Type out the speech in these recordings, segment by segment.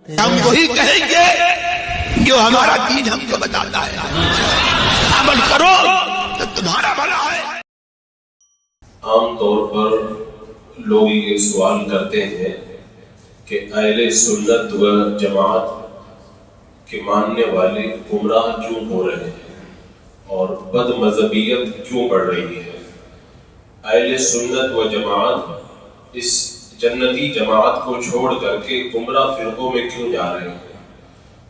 ہم وہی کہیں گے جو ہمارا دین ہم کو بتاتا ہے، عمل کرو تو تمہارا بھلا ہے۔ عام طور پر لوگ یہ سوال کرتے ہیں کہ اہل سنت و جماعت کے ماننے والے گمراہ کیوں ہو رہے ہیں اور بد مذہبیت کیوں بڑھ رہی ہے؟ اہل سنت و جماعت اس جنتی جماعت کو چھوڑ کر کے گمراہ فرقوں میں کیوں جا رہے ہیں؟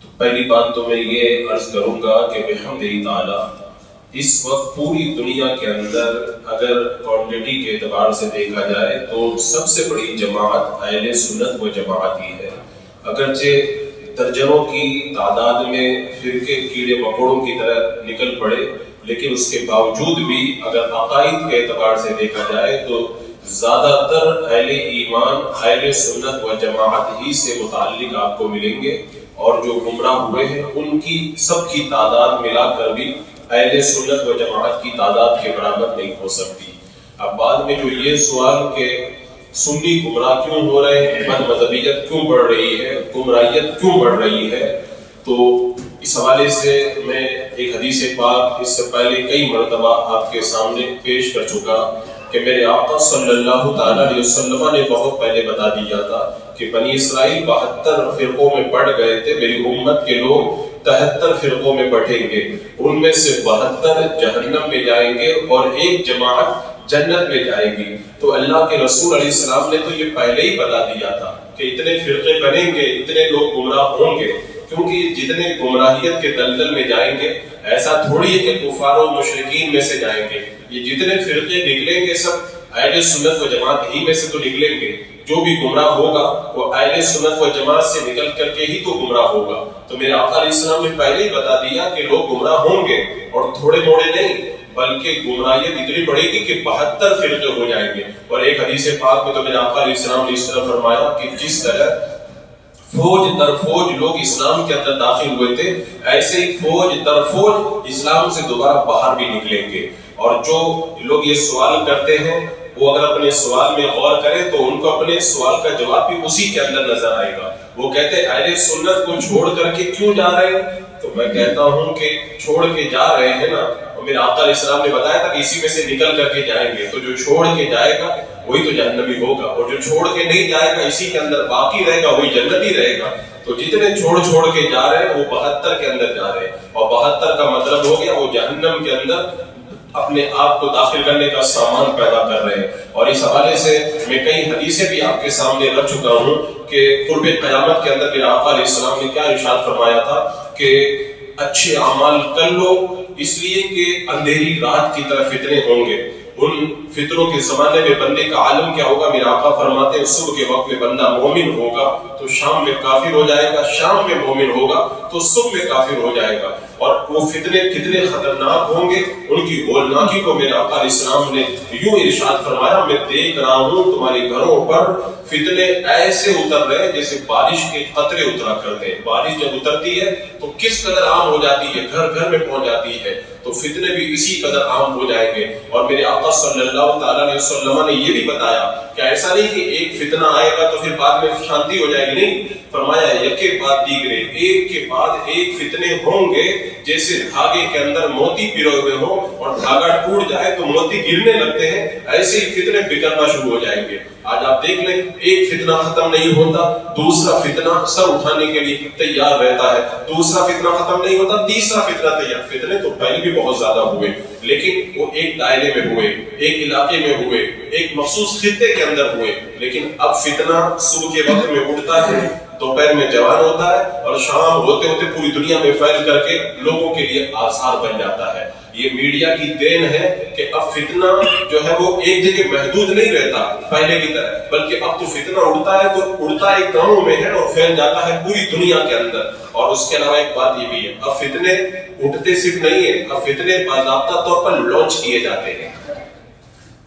تو پہلی بات تو میں یہ عرض کروں گا کہ بحمدہ تعالی اس وقت پوری دنیا کے اندر اگر کوانٹٹی کے اعتبار سے دیکھا جائے تو سب سے بڑی جماعت اہل سنت و جماعت ہی ہے۔ اگرچہ درجنوں کی تعداد میں فرقے کیڑے مکوڑوں کی طرح نکل پڑے، لیکن اس کے باوجود بھی اگر عقائد کے اعتبار سے دیکھا جائے تو زیادہ تر اہل ایمان اہل سنت و جماعت ہی سے متعلق آپ کو ملیں گے، اور جو گمراہ ہوئے ہیں ان کی سب کی تعداد ملا کر بھی اہل سنت و جماعت کی تعداد کے برابر نہیں ہو سکتی۔ اب بعد میں جو یہ سوال کہ سنی گمراہ کیوں ہو رہے ہیں، بد مذہبیت کیوں بڑھ رہی ہے، گمراہیت کیوں بڑھ رہی ہے، تو اس حوالے سے میں ایک حدیث پاک اس سے پہلے کئی مرتبہ آپ کے سامنے پیش کر چکا کہ میرے آقا صلی اللہ تعالیٰ علیہ وسلم نے بہت پہلے بتا دیا تھا کہ بنی اسرائیل 72 فرقوں میں بڑھ گئے تھے، میری امت کے لوگ 73 فرقوں میں بٹیں گے، ان میں سے 72 جہنم میں جائیں گے اور ایک جماعت جنت میں جائے گی۔ تو اللہ کے رسول علیہ السلام نے تو یہ پہلے ہی بتا دیا تھا کہ اتنے فرقے بنیں گے، اتنے لوگ گمراہ ہوں گے، کیونکہ جتنے گمراہیت کے دلدل میں جائیں گے ایسا تھوڑی ہے کہ کفار و مشرکین میں سے جائیں گے، یہ جتنے فرقے نکلیں گے سب اہل سنت و جماعت ہی میں سے تو نکلیں گے۔ جو بھی گمراہ ہوگا وہ اہل سنت و جماعت سے نکل کر کے ہی تو گمراہ ہوگا۔ تو میرے آقا علیہ السلام نے پہلے ہی بتا دیا کہ لوگ گمراہ ہوں گے، اور تھوڑے موڑے نہیں بلکہ گمراہیت اتنی بڑھے گی کہ 72 فرقے ہو جائیں گے۔ اور ایک حدیث پاک میں تو میرے آقا علیہ السلام نے اس طرح فرمایا کہ جس طرح فوج در فوج لوگ اسلام کے اندر داخل ہوئے تھے، ایسے ہی فوج در فوج اسلام سے دوبارہ باہر بھی نکلیں گے۔ اور جو لوگ یہ سوال کرتے ہیں وہ اگر اپنے سوال میں غور کریں تو ان کو اپنے سوال کا جواب بھی اسی کے اندر نظر آئے گا۔ وہ کہتے ہیں اہل سنت کو چھوڑ کر کے کیوں جا رہے ہیں؟ تو میں کہتا ہوں کہ چھوڑ کے جا رہے ہیں نا، میرے آقا علیہ السلام نے بتایا تھا کہ اسی میں سے نکل کر کے جائیں گے، تو جو چھوڑ کے جائے گا وہی تو جہنمی ہوگا، اور جو چھوڑ کے نہیں جائے گا اسی کے اندر باقی رہے گا وہی جنتی رہے گا۔ تو جتنے چھوڑ کے جا رہے ہیں وہ 72 کے اندر جا رہے ہیں، اور 72 کا مطلب ہو گیا وہ جہنم کے اندر اپنے آپ کو داخل کرنے کا سامان پیدا کر رہے ہیں۔ اور اس حوالے سے میں کئی حدیثیں بھی آپ کے سامنے رکھ چکا ہوں کہ قرب قیامت کے اندر میرے آقا علیہ السلام نے کیا ارشاد فرمایا تھا کہ اچھے اعمال کر لو اس لیے کہ اندھیری رات کی طرح فتنے ہوں گے۔ ان فتنوں کے زمانے میں بندے کا عالم کیا ہوگا؟ میرے آقا فرماتے ہیں صبح کے وقت میں بندہ مومن ہوگا تو شام میں کافر ہو جائے گا، شام میں مومن ہوگا تو صبح میں کافر ہو جائے گا۔ اور وہ فتنے کتنے خطرناک ہوں گے، ان کی ہولناکی کو میرے آقا علیہ السلام نے یوں ارشاد فرمایا، میں دیکھ رہا ہوں تمہارے گھروں پر فتنے ایسے اتر رہے جیسے بارش کے قطرے اترا کرتے ہیں۔ بارش جب اترتی ہے تو کس قدر عام ہو جاتی ہے، گھر گھر میں پہنچ جاتی ہے، تو فتنے بھی اسی قدر عام ہو جائیں گے۔ اور میرے آقا صلی اللہ تعالیٰ علیہ وسلم نے یہ بھی بتایا کہ ایسا نہیں کہ ایک فتنہ آئے گا تو پھر بعد میں شانتی ہو جائے گی، نہیں، فرمایا یک کے بعد دیگرے، ایک کے بعد ایک فتنے ہوں گے جیسے دھاگے کے اندر موتی پیروئے ہوئے ہوں اور دھاگا ٹوٹ جائے تو موتی گرنے لگتے ہیں، ایسے ہی فتنے بکھرنا شروع ہو جائیں گے۔ آج آپ دیکھ لیں ایک فتنہ ختم نہیں ہوتا، دوسرا فتنہ سر اٹھانے کے لیے تیار رہتا ہے، دوسرا فتنہ ختم نہیں ہوتا، تیسرا فتنہ تیار۔ فتنے تو پہلے بھی بہت زیادہ ہوئے لیکن وہ ایک دائرے میں ہوئے، ایک علاقے میں ہوئے، ایک مخصوص خطے کے اندر ہوئے، لیکن اب فتنہ صبح کے وقت میں اٹھتا ہے، دوپہر میں جوان ہوتا ہے، اور شام ہوتے ہوتے پوری دنیا میں پھیل کر کے لوگوں کے لیے آثار بن جاتا ہے۔ یہ میڈیا کی دین ہے کہ اب فتنہ جو ہے وہ ایک جگہ محدود نہیں رہتا پہلے کی طرح، بلکہ اب تو فتنہ اڑتا ہے تو اڑتا ایک گاؤں میں ہے اور پھیل جاتا ہے پوری دنیا کے اندر۔ اور اس کے علاوہ ایک بات یہ بھی ہے، اب فتنے اٹھتے صرف نہیں ہے، اب فتنے باضابطہ طور پر لانچ کیے جاتے ہیں۔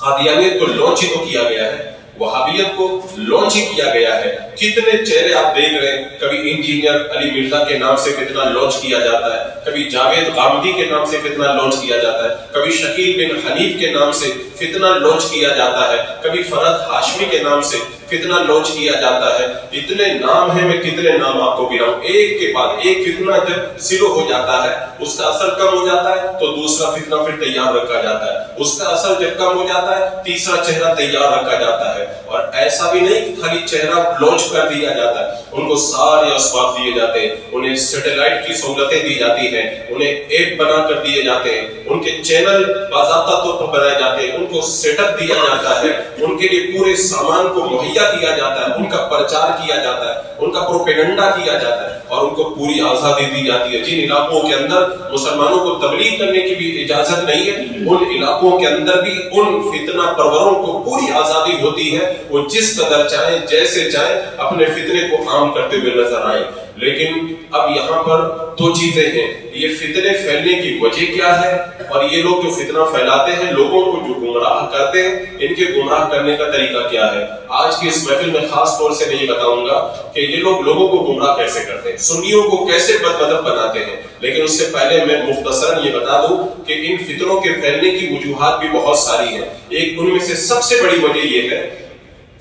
قادیانیت کو لانچ ہی تو کیا گیا ہے، وہابیت کو لانچ ہی کیا گیا ہے۔ کتنے چہرے آپ دیکھ رہے ہیں، کبھی انجینئر علی مرزا کے نام سے فتنہ لانچ کیا جاتا ہے، کبھی جاوید غامدی کے نام سے فتنہ لانچ کیا جاتا ہے، کبھی شکیل بن حنیف کے نام سے فتنہ لانچ کیا جاتا ہے، کبھی فرد ہاشمی کے نام سے فتنہ لانچ کیا جاتا ہے. اتنے نام ہیں، میں کتنے نام آپ کو گناؤں. ایک کے بعد ایک فتنہ جب شروع ہو جاتا ہے اس کا اثر کم ہو جاتا ہے تو دوسرا فتنہ پھر تیار رکھا جاتا ہے، اس کا اثر جب کم ہو جاتا ہے تیسرا چہرہ تیار رکھا جاتا ہے. اور ایسا بھی نہیں کہ خالی چہرہ لانچ کر دیا جاتا ہے، ان کو سارے اسباب دیے جاتے ہیں، انہیں سیٹلائٹ کی سہولتیں دی جاتی ہیں، انہیں ایپ بنا کر دیے جاتے ہیں، ان کے چینل باضابطہ طور پر بنائے جاتے ہیں، ان کو سیٹ اپ دیا جاتا ہے، ان کے لیے پورے سامان کو مہیا کیا جاتا ہے، ان کا پرچار کیا جاتا ہے، ان کا پروپیگنڈا کیا جاتا ہے، اور ان کو پوری آزادی دی جاتی ہے. جن علاقوں کے اندر مسلمانوں کو تبلیغ کرنے کی بھی اجازت نہیں ہے، ان علاقوں کے اندر بھی ان فتنہ پروروں کو پوری آزادی ہوتی ہے، وہ جس قدر چاہیں جیسے چاہیں اپنے فتنے کو عام کرتے ہوئے نظر آئیں. لیکن اب یہاں پر دو چیزیں ہیں، یہ فتنے پھیلنے کی وجہ کیا ہے، اور یہ لوگ جو فتنہ پھیلاتے ہیں، لوگوں کو جو گمراہ کرتے ہیں، ان کے گمراہ کرنے کا طریقہ کیا ہے. آج کی اس محفل میں خاص طور سے میں یہ بتاؤں گا کہ یہ لوگ لوگوں کو گمراہ کیسے کرتے ہیں، سنیوں کو کیسے بد مذہب بناتے ہیں. لیکن اس سے پہلے میں مختصراً یہ بتا دوں کہ ان فتنوں کے پھیلنے کی وجوہات بھی بہت ساری ہیں. ایک ان میں سے سب سے بڑی وجہ یہ ہے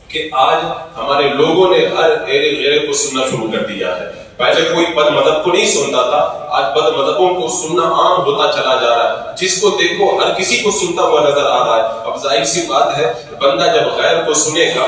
کہ آج ہمارے لوگوں نے ہر ایرے غیرے کو سننا شروع کر دیا ہے. پہلے کوئی بد مذہب کو نہیں سنتا تھا، آج بد مذہبوں کو سننا عام ہوتا چلا جا رہا ہے. جس کو دیکھو ہر کسی کو سنتا ہوا نظر آ رہا ہے. اب ظاہر سی بات ہے، بندہ جب غیر کو سنے گا،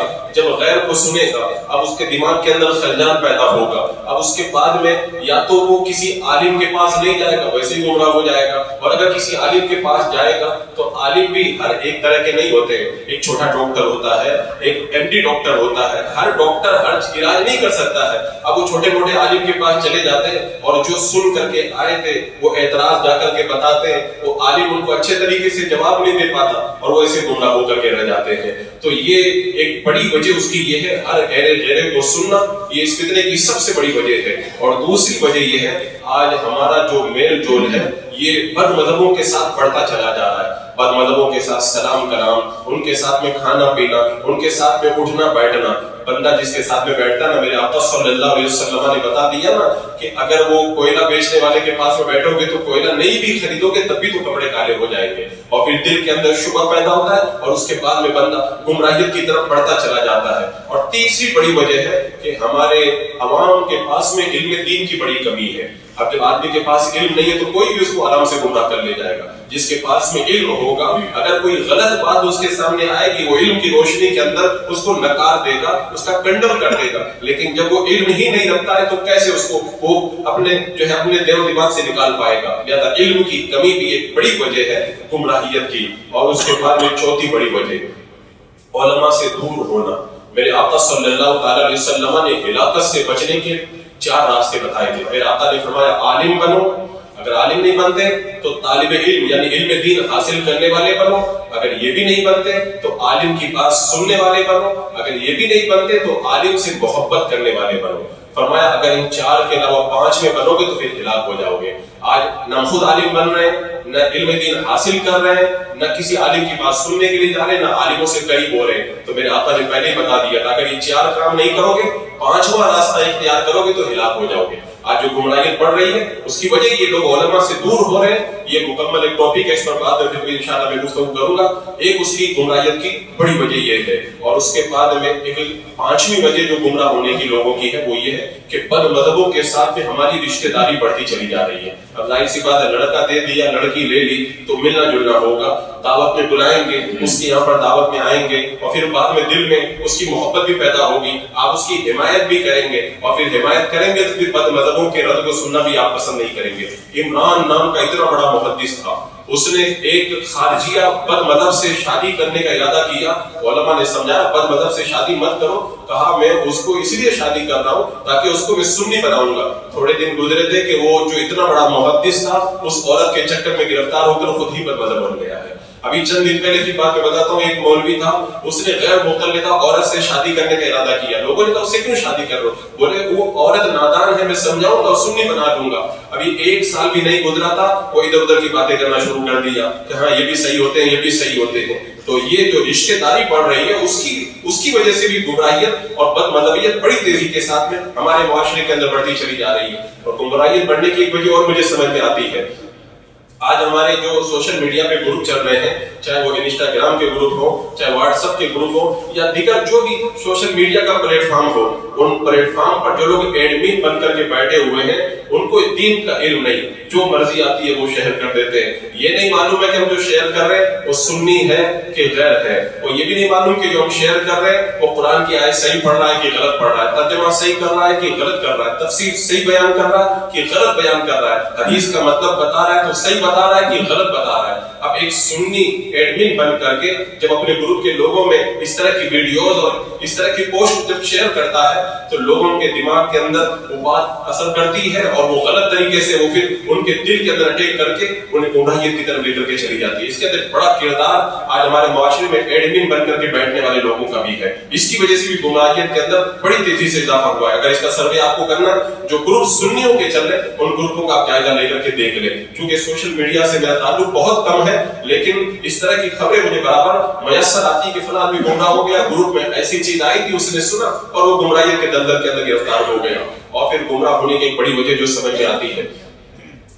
اب اس کے دماغ کے اندر خلجان پیدا ہوگا. اب اس کے بعد میں یا تو وہ کسی عالم کے پاس نہیں جائے گا، ویسے ہی گمراہ ہو جائے گا، اور اگر کسی عالم کے پاس جائے گا تو عالم بھی ہر ایک طرح کے نہیں ہوتے ہیں. ایک چھوٹا ڈاکٹر ہوتا ہے، ایک ایم ڈی ڈاکٹر ہوتا ہے، ہر ڈاکٹر ہر علاج نہیں کر سکتا ہے. اب وہ چھوٹے موٹے عالم کے پاس چلے جاتے ہیں، اور جو سن کر کے آئے تھے وہ اعتراض جا کر کے بتاتے ہیں، وہ عالم ان کو اچھے طریقے سے جواب نہیں دے پاتا اور وہ ایسے گمراہ ہو کر کے رہ جاتے ہیں. تو یہ ایک بڑی وجہ اس کی یہ ہے، ہر غیرے کو سننا، یہ اس فتنے کی سب سے بڑی وجہ ہے. اور دوسری وجہ یہ ہے، آج ہمارا جو میل جول ہے یہ بد مذہبوں کے ساتھ بڑھتا چلا جا رہا ہے. بد مذہبوں کے ساتھ سلام کلام، ان کے ساتھ میں کھانا پینا، ان کے ساتھ میں اٹھنا بیٹھنا. بندہ جس کے ساتھ میں بیٹھتا نا، میرے آقا صلی اللہ علیہ وسلم نے بتا دیا نا کہ اگر وہ کوئلہ بیچنے والے کے پاس میں بیٹھو گے تو کوئلہ نہیں بھی خریدو گے تب بھی تو کپڑے کالے ہو جائیں گے، اور پھر دل کے اندر شبہ پیدا ہوتا ہے، اور اس کے بعد میں بندہ گمراہیت کی طرف بڑھتا چلا جاتا ہے. اور تیسری بڑی وجہ ہے کہ ہمارے عوام کے پاس میں علم دین کی بڑی کمی ہے. اب جب آدمی کے پاس علم نہیں ہے تو کوئی بھی اس کو آرام سے گمراہ کر لے جائے گا. جس کے پاس میں علم ہوگا، اگر کوئی غلط بات اس کے سامنے آئے گی، وہ علم کی روشنی کے اندر اس کو نکار دے گا، اس کا کنڈم کر دے گا. لیکن جب وہ علم ہی نہیں رکھتا ہے تو کیسے اس کو وہ اپنے دل و دماغ سے نکال پائے گا. لہذا علم کی کمی بھی ایک بڑی وجہ ہے گمراہیت کی. اور اس کے بعد میں چوتھی بڑی وجہ علماء سے دور ہونا. میرے آقا صلی اللہ تعالی علیہ وسلم نے ہلاکت سے بچنے کے 4 راستے بتائے تھے. میرے آقا نے فرمایا عالم بنو، اگر عالم نہیں بنتے تو طالب علم یعنی علم دین حاصل کرنے والے بنو، اگر یہ بھی نہیں بنتے تو عالم کی بات سننے والے بنو، اگر یہ بھی نہیں بنتے تو عالم سے محبت کرنے والے بنو. فرمایا اگر ان 4 کے علاوہ 5 میں بنو گے تو پھر ہلاک ہو جاؤ گے. آج نہ خود عالم بن رہے ہیں، نہ علم دین حاصل کر رہے ہیں، نہ کسی عالم کی بات سننے کے لیے جا رہے ہیں، نہ عالموں سے قریب ہو رہے ہیں. تو میرے آقا نے پہلے ہی بتا دیا تھا اگر یہ 4 کام نہیں کرو گے، 5واں راستہ اختیار کرو گے تو ہلاک ہو جاؤ گے. آج جو گمراہیت بڑھ رہی ہے اس کی وجہ یہ لوگ علماء سے دور ہو رہے ہیں. یہ مکمل ایک ٹاپک ہے، اس پر بعد میں انشاءاللہ میں گفتگو کروں گا. ایک اس کی گمراہیت کی بڑی وجہ یہ ہے. اور اس کے بعد میں ایک 5ویں وجہ جو گمراہ ہونے کی لوگوں کی ہے وہ یہ ہے کہ بد مذہبوں کے ساتھ میں ہماری رشتہ داری بڑھتی چلی جا رہی ہے. اب ظاہر سی بات ہے، لڑکا دے دیا، لڑکی لے لی تو ملنا جلنا ہوگا، دعوت میں بلائیں گے، اس کی یہاں پر دعوت میں آئیں گے، اور پھر بعد میں دل میں اس کی محبت بھی پیدا ہوگی، آپ اس کی حمایت بھی کریں گے، اور پھر حمایت کریں گے تو پھر بد مذہبوں کے رد کو سننا بھی آپ پسند نہیں کریں گے. عمران نام کا اتنا بڑا محدث تھا، اس نے ایک خارجیہ بد مذہب سے شادی کرنے کا ارادہ کیا. علماء نے سمجھایا بد مذہب سے شادی مت کرو. کہا میں اس کو اس لیے شادی کر رہا ہوں تاکہ اس کو میں سنی بناؤں گا. تھوڑے دن گزرے تھے کہ وہ جو اتنا بڑا محدث تھا اس عورت کے چکر میں گرفتار ہو کر خود ہی بد مذہب بن گیا ہے. ابھی چند دن پہلے کی بات میں بتاتا ہوں، ایک مولوی تھا، اس نے غیر مقلدہ عورت سے شادی کرنے کا ارادہ کیا. لوگوں نے کہا اس سے کیوں شادی کر رہے ہو؟ بولے وہ عورت نادان ہے، میں سمجھاؤں گا اور سنی بنا دوں گا. ابھی 1 سال بھی نہیں گزرا تھا وہ ادھر ادھر کی باتیں کرنا شروع کر دیا کہ ہاں یہ بھی صحیح ہوتے ہیں، یہ بھی صحیح ہوتے ہیں. تو یہ جو رشتہ داری بڑھ رہی ہے اس کی وجہ سے بھی گمراہیت اور بد مذہبیت بڑی تیزی کے ساتھ میں ہمارے معاشرے کے اندر بڑھتی چلی جا رہی ہے. اور گمراہیت بڑھنے کی ایک وجہ اور مجھے سمجھ میں آتی ہے. آج ہمارے جو سوشل میڈیا پہ گروپ چل رہے ہیں، چاہے وہ انسٹاگرام کے گروپ ہو، چاہے واٹس ایپ کے گروپ ہو، یا دیگر جو بھی سوشل میڈیا کا پلیٹ فارم ہو، ان پلیٹ فارم پر جو لوگ ایڈمن بن کر کے بیٹھے ہوئے ہیں ان کو دین کا علم نہیں، جو مرضی آتی ہے وہ شیئر کر دیتے ہیں. یہ نہیں معلوم ہے کہ ہم جو شیئر کر رہے ہیں وہ سنی ہے کہ غیر ہے. اور یہ بھی نہیں معلوم کہ جو ہم شیئر کر رہے ہیں وہ قرآن کی آیت صحیح پڑھ رہا ہے کہ غلط پڑھ رہا ہے، ترجمہ صحیح کر رہا ہے کہ غلط کر رہا ہے، تفسیر صحیح بیان کر رہا ہے کہ غلط بیان کر رہا ہے، حدیث کا مطلب بتا رہا ہے تو صحیح بتا رہا ہے کہ غلط بتا رہا ہے. اب ایک سنی ایڈمن بن کر کے جب اپنے گروپ کے لوگوں میں اس طرح کی ویڈیوز اور اس طرح کی پوسٹ جب شیئر کرتا ہے تو لوگوں کے دماغ کے اندر وہ بات اثر کرتی ہے اور وہ غلط طریقے سے وہ پھر ان کے دل کے اندر اٹیک کر کے انہیں گمراہیت کی طرف لے کر کے چلی جاتی ہے. اس کے اندر بڑا کردار آج ہمارے معاشرے میں ایڈمن بن کر کے بیٹھنے والے لوگوں کا بھی ہے. اس کی وجہ سے بھی گمراہیت کے اندر بڑی تیزی سے اضافہ ہوا ہے. اگر اس کا سروے آپ کو کرنا، جو گروپ سنیوں کے چل رہے ان گروپوں کا آپ جائزہ لے کر کے دیکھ لیں. کیونکہ سوشل میڈیا سے میرا تعلق بہت کم ہے، لیکن اس طرح کی خبریں مجھے برابر میسر آتی کہ فلاں بھی گمراہ ہو گیا، گروپ میں ایسی چیز آئی تھی اس نے سنا اور وہ گمراہیت کے دلدل کے اندر گرفتار ہو گیا. اور پھر گمراہ ہونے کی ایک بڑی وجہ جو سمجھ میں آتی ہے،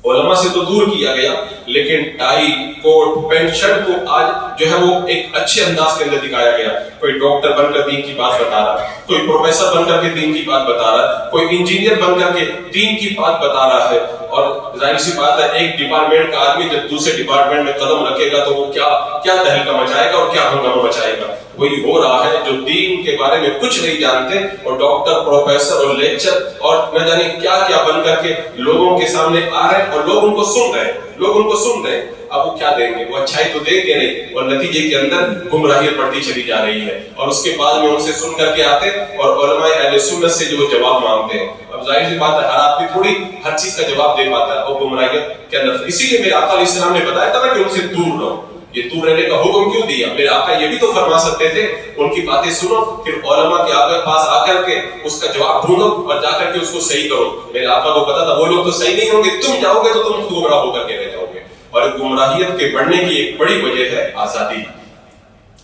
علماء سے تو دور کیا گیا لیکن ٹائی کوٹ پینٹ شرٹ کو آج جو ہے وہ ایک اچھے انداز کے اندر دکھایا گیا. کوئی ڈاکٹر بن کر دین کی بات بتا رہا ہے، کوئی پروفیسر بن کر کے دین کی بات بتا رہا ہے، کوئی انجینئر بن کر کے دین کی بات بتا رہا ہے. اور ظاہر سی بات ہے ایک ڈپارٹمنٹ کا آدمی جب دوسرے ڈپارٹمنٹ میں قدم رکھے گا تو وہ کیا تہلکہ مچائے گا اور کیا ہنگامہ مچائے گا. وہی ہو رہا ہے جو دین کے بارے میں کچھ نہیں جانتے اور ڈاکٹر پروفیسر اور لیکچر اور نہ جانے کیا کیا بن کر کے لوگوں کے سامنے آ رہے ہیں اور لوگ ان کو سن رہے ہیں. اب وہ کیا دیں گے؟ وہ اچھائی تو دیں گے نہیں اور نتیجے کے اندر گمراہیت بڑھتی چلی جا رہی ہے. اور اس کے بعد میں ان سے سن کر کے آتے اور علماء اہل سنت سے جو جواب مانگتے ہیں. اب ظاہر سی بات ہے ہر آدمی تھوڑی ہر چیز کا جواب دے پاتا ہے اور گمراہیت کے اندر. اسی لیے میرے آقا علیہ السلام نے بتایا تھا کہ ان سے دور رہو. یہ دور رہنے کا حکم کیوں دیا؟ میرے آقا یہ بھی تو فرما سکتے تھے ان کی باتیں سنو پھر علماء کے آقا پاس آ کر کے اس کا جواب ڈھونڈو اور جا کر کے اس کو صحیح کرو. میرے آقا کو پتا تھا وہ لوگ تو صحیح نہیں ہوں گے، تم جاؤ گے تو تم خود گمراہ ہو کر کے رہ جاؤ گے. اور گمراہیت کے بڑھنے کی ایک بڑی وجہ ہے آزادی.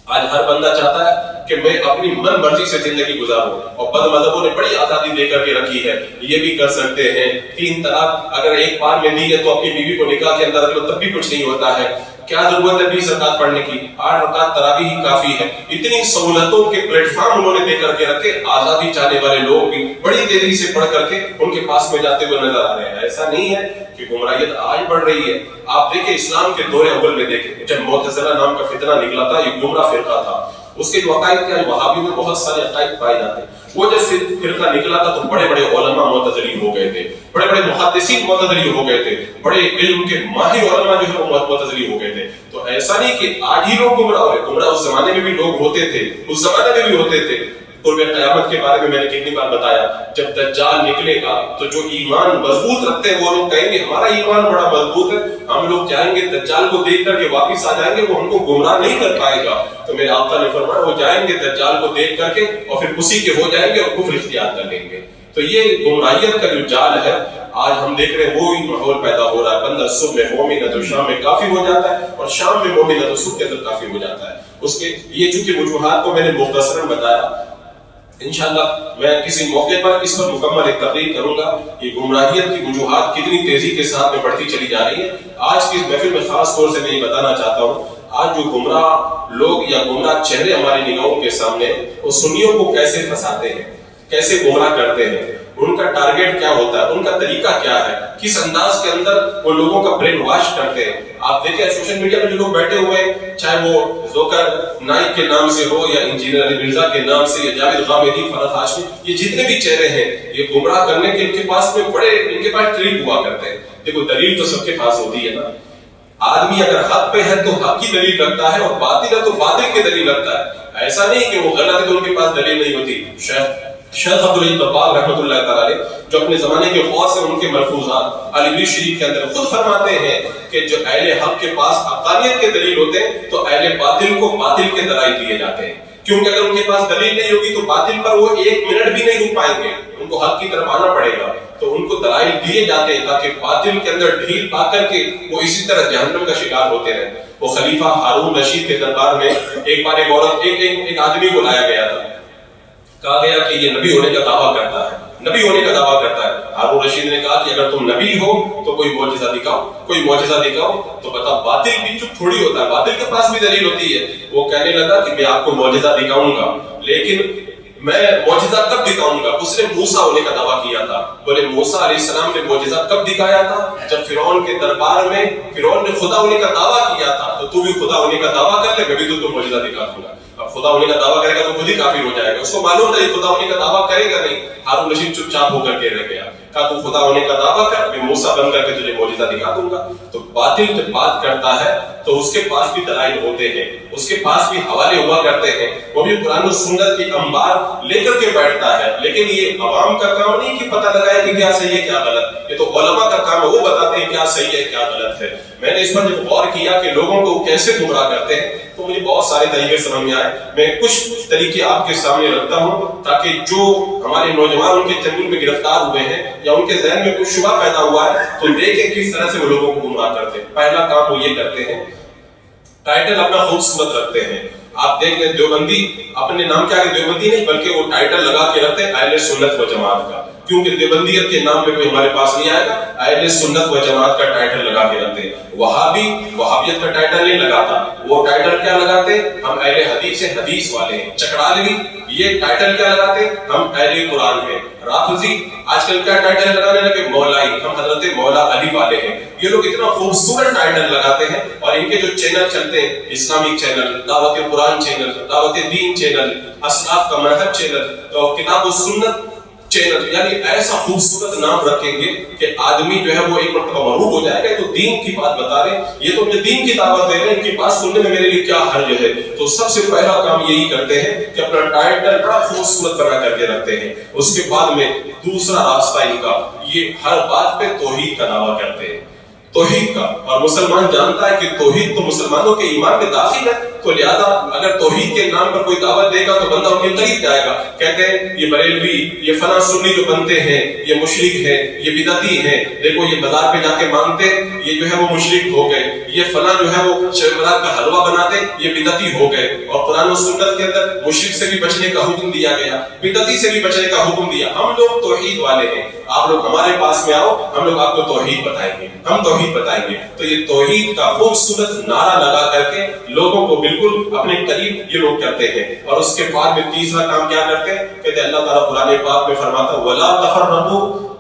آج ہر بندہ چاہتا ہے کہ میں اپنی من مرضی سے زندگی گزاروں اور بد مذہبوں نے بڑی آزادی دے کر کے رکھی ہے. یہ بھی کر سکتے ہیں 3 طلاق اگر ایک بار میں دی ہے تو اپنی بیوی کو نکاح کے اندر رکھ لو تب بھی کچھ نہیں ہوتا ہے. کیا ضرورت ہے 20 رکعت پڑھنے کی؟ 8 رکعت تراویح ہی کافی ہے. اتنی سہولتوں کے پلیٹ فارم انہوں نے دے کر کے رکھے. آزادی چاہنے والے لوگ بھی بڑی تیزی سے پڑھ کر کے ان کے پاس میں جاتے ہوئے نظر آ رہے ہیں. ایسا نہیں ہے کہ گمراہیت آج بڑھ رہی ہے. آپ دیکھیں اسلام کے دور اول میں دیکھیں جب معتزلہ نام کا فتنہ نکلا تھا، یہ گمراہ فرقہ تھا. اس کے جو عقائد کیا، وہابی میں بہت سارے عقائد پائے جاتے ہیں. وہ جب فرقہ نکلا تھا تو بڑے بڑے علماء معتزلی ہو گئے تھے، بڑے بڑے محدثین معتزلی ہو گئے تھے، بڑے علم کے ماہر علماء جو ہے وہ معتزلی ہو گئے تھے. تو ایسا نہیں کہ آج ہی لوگ گمراہ ہوئے، گمراہ اس زمانے میں بھی لوگ ہوتے تھے، اس زمانے میں بھی ہوتے تھے. قرب قیامت کے بارے میں نے کتنی بار بتایا، جب دجال نکلے گا تو جو ایمان مضبوط رکھتے ہیں وہ لوگ کہیں گے ہمارا ایمان بڑا مضبوط ہے، ہم لوگ جائیں گے دجال کو دیکھ کر کے واپس آ جائیں گے، وہ ہم کو گمراہ نہیں کر پائے گا. تو میرے آقا نے فرمایا وہ جائیں گے دجال کو دیکھ کر کے اور پھر اسی کے ہو جائیں گے اور کفر اختیار کر لیں گے. تو یہ گمراہیت کا جو جال ہے آج ہم دیکھ رہے ہیں وہی ماحول پیدا ہو رہا ہے. بندہ صبح میں مومن ہے تو شام میں کافی ہو جاتا ہے اور شام میں مومن ہے تو صبح کے اندر کافی ہو جاتا ہے. اس کے یہ چونکہ وجوہات کو میں نے مختصراً بتایا، انشاءاللہ میں کسی موقع پر اس پر مکمل ایک تقریر کروں گا. یہ گمراہیت کی وجوہات کتنی تیزی کے ساتھ میں بڑھتی چلی جا رہی ہے. آج کی اس محفل میں خاص طور سے میں یہ بتانا چاہتا ہوں، آج جو گمراہ لوگ یا گمراہ چہرے ہماری نگاہوں کے سامنے وہ سنیوں کو کیسے پھنساتے ہیں، کیسے گمراہ کرتے ہیں، ان کا ٹارگٹ کیا ہوتا ہے، ان کا طریقہ کیا ہے، کس انداز کے اندر وہ لوگوں کا برین واش کرتے ہیں. آپ دیکھیں سوشل میڈیا میں جو لوگ بیٹھے ہوئے ہیں، چاہے وہ ذوکر نائک کے نام سے ہو یا انجینئر علی مرزا کے نام سے یا جاوید غامدی، فرحت ہاشمی، یہ جتنے بھی چہرے ہیں یہ گمراہ کرنے کے ان کے پاس میں بڑے ان کے پاس ٹریک ہوا کرتے ہیں. دیکھو دلیل تو سب کے پاس ہوتی ہے نا. آدمی اگر حق پہ ہے تو حق کی دلیل رکھتا ہے اور باطل ہے تو باطل کی دلیل رکھتا ہے. ایسا نہیں کہ وہ غلط ہے تو ان کے پاس دلیل نہیں ہوتی. شیخ عبدالعزیز ببال رحمۃ اللہ تعالی جو اپنے زمانے کے غوث ہیں، ان کے ملفوظات علی بیڑ شریف کے اندر خود فرماتے ہیں کہ جو اہل حق کے پاس حقانیت کے دلیل ہوتے ہیں تو اہل باطل کو باطل کے دلائل دیے جاتے ہیں. کیونکہ اگر ان کے پاس دلیل نہیں ہوگی تو باطل پر وہ 1 منٹ بھی نہیں رک پائیں گے، ان کو حق کی طرف آنا پڑے گا. تو ان ان کو دلائل دیے جاتے ہیں تاکہ باطل کے اندر ڈھیل پا کر کے وہ اسی طرح جہنم کا شکار ہوتے رہے۔ وہ خلیفہ ہارون رشید کے دربار میں ایک بار ایک آدمی کو لایا گیا تھا، کہا گیا کہ یہ نبی ہونے کا دعویٰ کرتا ہے، نبی ہونے کا دعویٰ کرتا ہے۔ ہارون رشید نے کہا کہ اگر تم نبی ہو تو کوئی معجزہ دکھاؤ، کوئی معجزہ دکھاؤ۔ تو بتا، باطل بھی چپ تھوڑی ہوتا ہے، باطل کے پاس بھی دلیل ہوتی ہے۔ وہ کہنے لگا کہ میں آپ کو معجزہ دکھاؤں گا، لیکن میں معجزہ کب دکھاؤں گا؟ اس نے موسیٰ ہونے کا دعویٰ کیا تھا۔ بولے موسیٰ علیہ السلام نے معجزہ کب دکھایا تھا؟ جب فرعون کے دربار میں فرعون نے خدا ہونے کا دعویٰ کیا تھا۔ تو بھی خدا ہونے کا دعویٰ کر لے، میں بھی تو معجزہ دکھا دوں گا۔ اب خدا ہونے کا دعویٰ کرے گا تو خود ہی کافر ہو جائے گا، اس کو معلوم تھا یہ خدا ہونے کا دعویٰ کرے گا نہیں۔ ہارون رشید چپ چاپ ہو کر کے رہ گیا، کہا تو خدا ہونے کا دعویٰ کر، میں موسیٰ بن کر کے تجھے معجزہ دکھا دوں گا۔ تو باطل جب بات کرتا ہے تو اس کے پاس بھی دلائل ہوتے ہیں، اس کے پاس بھی حوالے ہوا کرتے ہیں، وہ بھی قرآن و سنت کی انبار لے کر کے بیٹھتا ہے۔ لیکن یہ عوام کا کام نہیں کہ پتہ لگائے کہ کیا صحیح ہے کیا غلط، یہ تو علماء کا کام ہے، وہ بتاتے ہیں کیا صحیح ہے کیا غلط ہے۔ میں نے اس پر جب غور کیا کہ لوگوں کو کیسے گمراہ کرتے ہیں تو مجھے بہت سارے طریقے سمجھ میں آئے۔ میں کچھ طریقے آپ کے سامنے رکھتا ہوں تاکہ جو ہمارے نوجوان ان کے چنگل میں گرفتار ہوئے ہیں یا ان کے ذہن میں کچھ شبہ پیدا ہوا ہے تو دیکھیں کس طرح سے وہ لوگوں کو گمراہ کرتے ہیں۔ پہلا کام وہ یہ کرتے ہیں، ٹائٹل اپنا خوبصورت رکھتے ہیں۔ آپ دیکھ لیں دیوبندی اپنے نام کے آگے دیوبندی نہیں بلکہ وہ ٹائٹل لگا کے رکھتے ہیں اہل سنت و جماعت کا، کیونکہ دیوبندیت کے نام پہ کوئی ہمارے پاس نہیں آئے گا، اہل سنت و جماعت کا ٹائٹل لگا کے رکھتے ہیں۔ وہابی وہابیت کا ٹائٹل نہیں لگاتا، وہ ٹائٹل کیا لگاتے؟ ہم اہل حدیث سے حدیث والے ہیں۔ چکڑالوی یہ ٹائٹل کیا لگاتے؟ ہم اہل قرآن ہیں۔ رافضی آج کل کیا ٹائٹل لگانے لگے؟ مولائی، ہم حضرت مولا علی والے ہیں۔ یہ لوگ اتنا خوبصورت ٹائٹل لگاتے ہیں، اور ان کے جو چینل چلتے ہیں، اسلامک چینل، دعوت قرآن چینل، دعوت دین چینل، اسلاف کا منہج چینل، تو کتاب و سنت چینل، یعنی ایسا خوبصورت نام رکھیں گے کہ آدمی جو ہے وہ ایک مرتبہ مرغوب ہو جائے گا۔ تو دین کی بات بتا رہے ہیں، یہ تو مجھے دین کی دعوت دے رہے ہیں، ان کی بات سننے میں میرے لیے کیا حرج ہے؟ تو سب سے پہلا کام یہی کرتے ہیں کہ اپنا ٹائٹل بڑا خوبصورت بنا کر کے رکھتے ہیں۔ اس کے بعد میں دوسرا راستہ ان کا، یہ ہر بات پہ توحید کا دعویٰ کرتے ہیں، توحید کا۔ اور مسلمان جانتا ہے کہ توحید تو مسلمانوں کے ایمان میں داخل ہے، تو لہذا اگر توحید کے نام پر کوئی دعوت دے گا تو بندہ ان کے قریب جائے گا۔ کہتے ہیں یہ بریلوی، یہ فلاں سنی جو بنتے ہیں یہ مشرک ہیں، یہ بدعتی ہیں، دیکھو یہ بازار پہ جا کے مانگتے یہ جو ہے وہ مشرک ہو گئے، یہ فلاں جو ہے وہ شب برات کا حلوہ بناتے یہ بدعتی ہو گئے۔ اور قرآن و سنت کے اندر مشرک سے بھی بچنے کا حکم دیا گیا، بدعتی سے بھی بچنے کا حکم دیا۔ ہم لوگ توحید والے ہیں، آپ لوگ ہمارے پاس میں آؤ، ہم لوگ آپ کو توحید بتائیں گے، ہم توحید بتائیں گے۔ تو یہ توحید کا خوبصورت نعرہ لگا کر کے لوگوں کو بالکل اپنے قریب یہ لوگ کرتے ہیں۔ اور اس کے بعد میں تیسرا کام کیا کرتے ہیں؟ کہتے ہیں اللہ تعالیٰ قرآن پاک میں فرماتا ہے وَلَا تَفَرَّقُوا،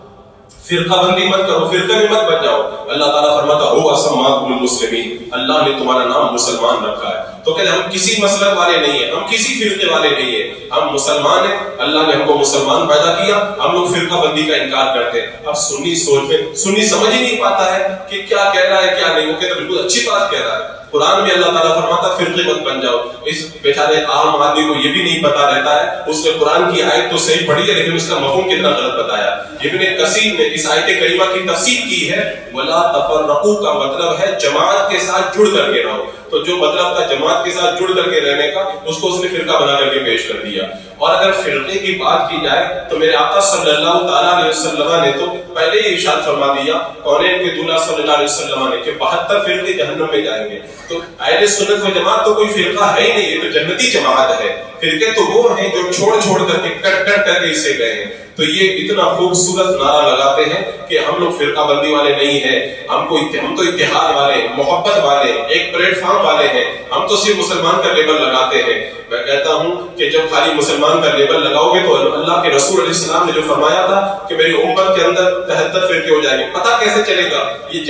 فرقہ بندی مت کرو، فرقے میں مت بن جاؤ۔ اللہ تعالیٰ فرماتا ہے هُوَ سَمَّاكُمُ الْمُسْلِمِينَ، اللہ نے تمہارا نام مسلمان رکھا ہے۔ تو کہتے ہیں ہم کسی مسلک والے نہیں ہیں، ہم کسی فرقے والے نہیں ہیں، ہم مسلمان ہیں، اللہ نے ہم کو مسلمان پیدا کیا، ہم لوگ فرقہ بندی کا انکار کرتے ہیں۔ اب سنی سوچ میں سنی سمجھ ہی نہیں پاتا ہے کہ کیا کہہ رہا ہے کیا نہیں، وہ کہتے ہیں بالکل اچھی بات کہہ رہا ہے۔ قرآن میں اللہ تعالیٰ فرماتا ہے فرقے مت بن جاؤ۔ اس بیچارے عام آدمی کو یہ بھی نہیں پتا رہتا ہے، اس نے قرآن کی آیت تو صحیح پڑھی ہے لیکن اس کا مفہوم کتنا غلط بتایا۔ ابن کثیر نے اس آیت کریمہ کی تفسیر کی ہے، وَلَا تَفَرَّقُوا کا مطلب ہے جماعت کے ساتھ جڑ کر کے رہو۔ تو جو مطلب تھا جماعت کے ساتھ جڑ کر کے رہنے کا، اس کو اس نے فرقہ بنا کر کے پیش کر دیا۔ اور اگر فرقے کی بات کی جائے تو میرے آقا صلی اللہ تعالیٰ علیہ وسلم نے تو پہلے ہی ارشاد فرما دیا، کونین کے دولہ صلی اللہ علیہ وسلم نے، کہ 72 فرقے جہنم میں جائیں گے۔ تو اہل سنت و جماعت تو کوئی فرقہ ہے ہی نہیں، یہ تو جنتی جماعت ہے۔ فرقے تو وہ ہیں جو چھوڑ چھوڑ کر کے کٹ کٹ کر کے اس سے گئے ہیں۔ تو یہ اتنا خوبصورت نعرہ لگاتے ہیں کہ ہم لوگ فرقہ بندی والے نہیں ہیں، ہم تو اتحاد والے، محبت والے، ایک پلیٹ فارم والے ہیں، ہم تو صرف مسلمان کا لیبل لگاتے ہیں۔ میں کہتا ہوں کہ جب خالی مسلمان کا لیبل لگاؤ گے تو اللہ کے رسول علیہ السلام نے جو فرمایا تھا کہ میری امت کے اندر 73 فرقے ہو جائیں گے، پتہ کیسے چلے گا یہ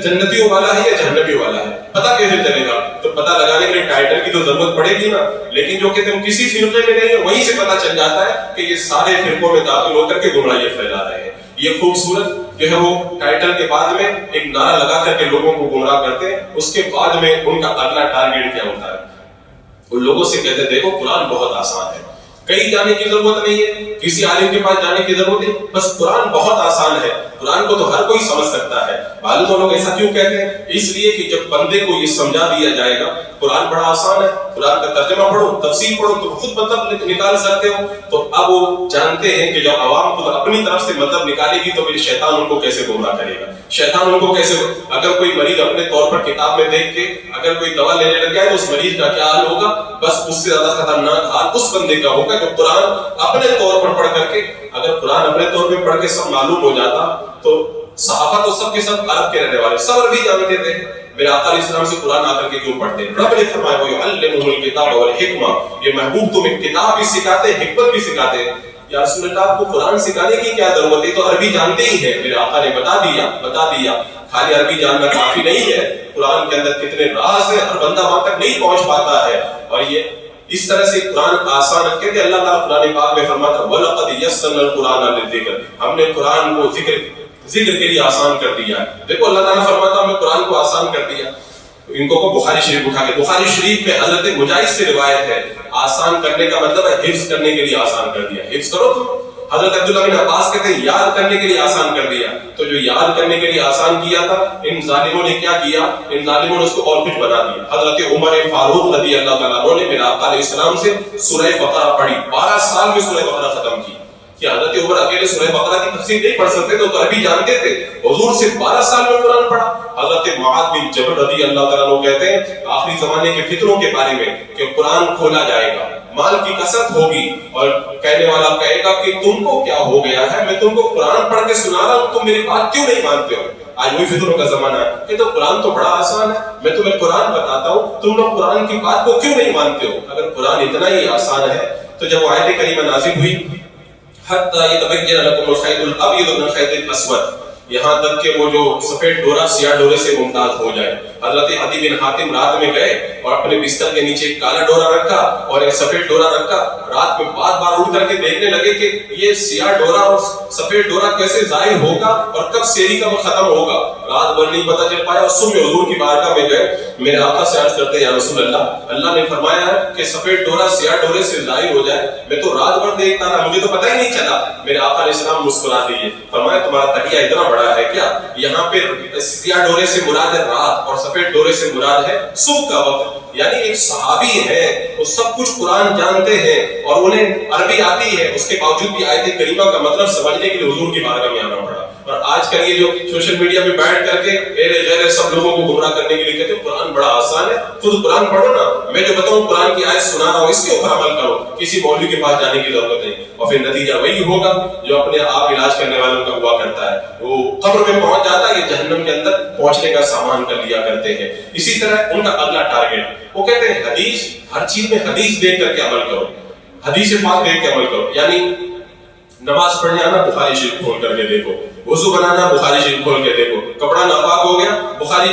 جنتیوں والا ہے یا جہنمیوں والا ہے؟ پتہ کیسے چلے گا؟ تو پتہ لگانے کے لیے ٹائٹل کی تو ضرورت پڑے گی نا، لیکن جو کہتے ہیں کسی فرقے میں نہیں ہے، وہیں سے پتہ چل جاتا ہے کہ یہ سارے فرقوں میں داخل ہو کر کے گمراہیاں پھیلا رہے ہیں۔ یہ خوبصورت جو ہے وہ ٹائٹل کے بعد میں ایک نعرہ لگا کر کے لوگوں کو گمراہ کرتے ہیں۔ اس کے بعد میں ان کا اگلا ٹارگیٹ کیا ہوتا ہے؟ ان لوگوں سے کہتے ہیں دیکھو قرآن بہت آسان ہے، کہیں جانے کی ضرورت نہیں ہے، کسی عالم کے پاس جانے کی ضرورت نہیں، بس قرآن بہت آسان ہے، قرآن کو تو ہر کوئی سمجھ سکتا ہے۔ معلوم لوگ ایسا کیوں کہتے ہیں؟ اس لیے کہ جب بندے کو یہ سمجھا دیا جائے گا قرآن بڑا آسان ہے، قرآن کا ترجمہ پڑھو، تفسیر پڑھو، تم خود مطلب نکال سکتے ہو، تو اب وہ جانتے ہیں کہ جب عوام خود اپنی طرف سے مطلب نکالے گی تو پھر شیطان ان کو کیسے گمراہ کرے گا، شیطان ان کو کیسے، اگر کوئی مریض اپنے طور پر کتاب میں دیکھ کے اگر کوئی دوا لینے لگ جائے تو اس مریض کا کیا حال ہوگا؟ بس اس سے زیادہ خطرناک حال اس بندے کا ہوگا جو قرآن اپنے طور پر پڑھ کر کے، اگر قرآن اپنے طور پہ پڑھ کے سب معلوم ہو جاتا تو صحابہ تو سب کے سب عرب کے رہنے والے، سب عربی جانتے تھے، میرے آقا علیہ السلام سے قرآن آ کر کے کیوں پڑھتے ہیں؟ رب نے فرمایا وَيُعَلِّمُهُ الْكِتَابَ وَالْحِکْمَةَ، یہ محبوب تمہیں کتاب بھی سکھاتے ہیں، حکمت بھی سکھاتے ہیں۔ یا رسول اللہ آپ کو قرآن سکھانے کی کیا ضرورت ہے؟ تو عربی جانتے ہی ہیں، میرے آقا نے بتا دیا، خالی عربی جاننا کافی نہیں ہے، قرآن کے اندر کتنے راز ہیں، ہر بندہ وہاں تک نہیں پہنچ پاتا ہے، اور یہ اس طرح سے قرآن آسان رکھتے تھے۔ اللہ تعالیٰ قرآن پاک میں فرماتا وَلَقَدْ يَسَّرْنَا الْقُرْآنَ لِلذِّكْرِ، ہم نے قرآن کو ذکر کے لیے آسان کر دیا۔ دیکھو اللہ تعالیٰ فرماتا ہم نے قرآن کو آسان کر دیا۔ ان کو بخاری شریف اٹھا کے، بخاری شریف میں حضرت مجاہد سے روایت ہے، آسان کرنے کا مطلب ہے حفظ کرنے کے لیے آسان کر دیا، حفظ کرو تم۔ حضرت عبداللہ بن عباس کہتے ہیں یاد کرنے کے لیے آسان کر دیا، تو جو یاد کرنے کے لیے آسان کیا تھا ان ظالموں نے کیا کیا؟ ان ظالموں نے اس کو اور کچھ بنا دیا۔ حضرت عمر فاروق رضی اللہ تعالیٰ عنہ نے میرے آقا علیہ السلام سے سورہ بقرہ پڑھی، 12 سال میں سورہ بقرہ ختم کی۔ کہ حضرت عمر اکیلے سورہ بقرہ کی تفسیر نہیں پڑھ سکتے، تو عربی جانتے تھے، حضور سے 12 سال میں قرآن پڑھا۔ حضرت معاذ بن جبل رضی اللہ تعالیٰ عنہ کہتے ہیں آخری زمانے کے فتنوں کے بارے میں کہ قرآن کھولا جائے گا، مال کی کثرت ہوگی، اور کہنے والا کہے گا کہ تم کو کیا ہو گیا ہے، میں تم کو قرآن پڑھ کے سنا رہا ہوں، تم میری بات کیوں نہیں مانتے ہو؟ آج وہی فطروں کا زمانہ ہے کہ تو قرآن تو بڑا آسان ہے، میں تمہیں قرآن بتاتا ہوں، تم لوگ قرآن کی بات کو کیوں نہیں مانتے ہو؟ اگر قرآن اتنا ہی آسان ہے تو جب وہ آیت کریمہ نازل ہوئی حتی یتبین لکم الخیط الابیض من الخیط الاسود، یہاں تک کہ وہ جو سفید ڈورا سیاہ ڈورے سے ممتاز ہو جائے، حضرت عدی بن حاتم رات میں گئے اور اپنے بستر کے نیچے ایک کالا ڈورا رکھا اور ایک سفید ڈورا رکھا، رات میں بار بار اٹھ کر کے دیکھنے لگے کہ یہ سیاہ ڈورا اور سفید ڈورا کیسے ظاہر ہوگا اور کب سیری کب ختم ہوگا، رات بھر نہیں پتہ چل پایا، اور صبح حضور کی بارگاہ میں گئے، میرے آقا سے عرض کرتے ہیں یا رسول اللہ نے فرمایا ہے کہ سفید ڈورا سیاہ ڈورے سے ظاہر ہو جائے، میں تو رات بھر دیکھتا رہا، مجھے تو پتہ ہی نہیں چلا۔ میرے آقا علیہ السلام مسکرا دیے، فرمایا تمہارا تقیہ اتنا بڑا ہے کیا؟ یہاں پہ سیاہ ڈورے سے مراد ہے رات اور سفید ڈورے سے مراد ہے صبح کا وقت، یعنی ایک صحابی ہے وہ سب کچھ قرآن جانتے ہیں اور انہیں عربی آتی ہے، اس کے باوجود بھی آیت کریمہ کا مطلب سمجھنے کے لیے حضور کی بارگاہ میں آنا پڑا۔ اور آج کل یہ جو سوشل میڈیا پہ بیٹھ کر کے میرے غیر سب لوگوں کو گمراہ کرنے کے لیے کہتے ہیں قرآن بڑا آسان ہے، خود قرآن پڑھو نا، میں جو بتاؤں قرآن کی آیت سنا رہا ہوں اس کے اوپر عمل کرو، کسی مولوی کے پاس جانے کی ضرورت نہیں، اور پھر نتیجہ وہی ہوگا جو اپنے آپ علاج کرنے والوں کا ہوا کرتا ہے، وہ قبر میں پہنچ جاتا ہے، یہ جہنم کے اندر پہنچنے کا سامان کر لیا کرتے ہیں۔ اسی طرح ان کا اگلا ٹارگٹ، وہ کہتے ہیں حدیث، ہر چیز میں حدیث دیکھ کر کے عمل کرو، حدیث پاک دیکھ کے عمل کرو، یعنی نماز پڑھنے آنا بخاری شریف کھول کر کے دیکھو، وضو بنانا بخاری شریف کھول کے دیکھو، کپڑا ناپاک ہو گیا بخاری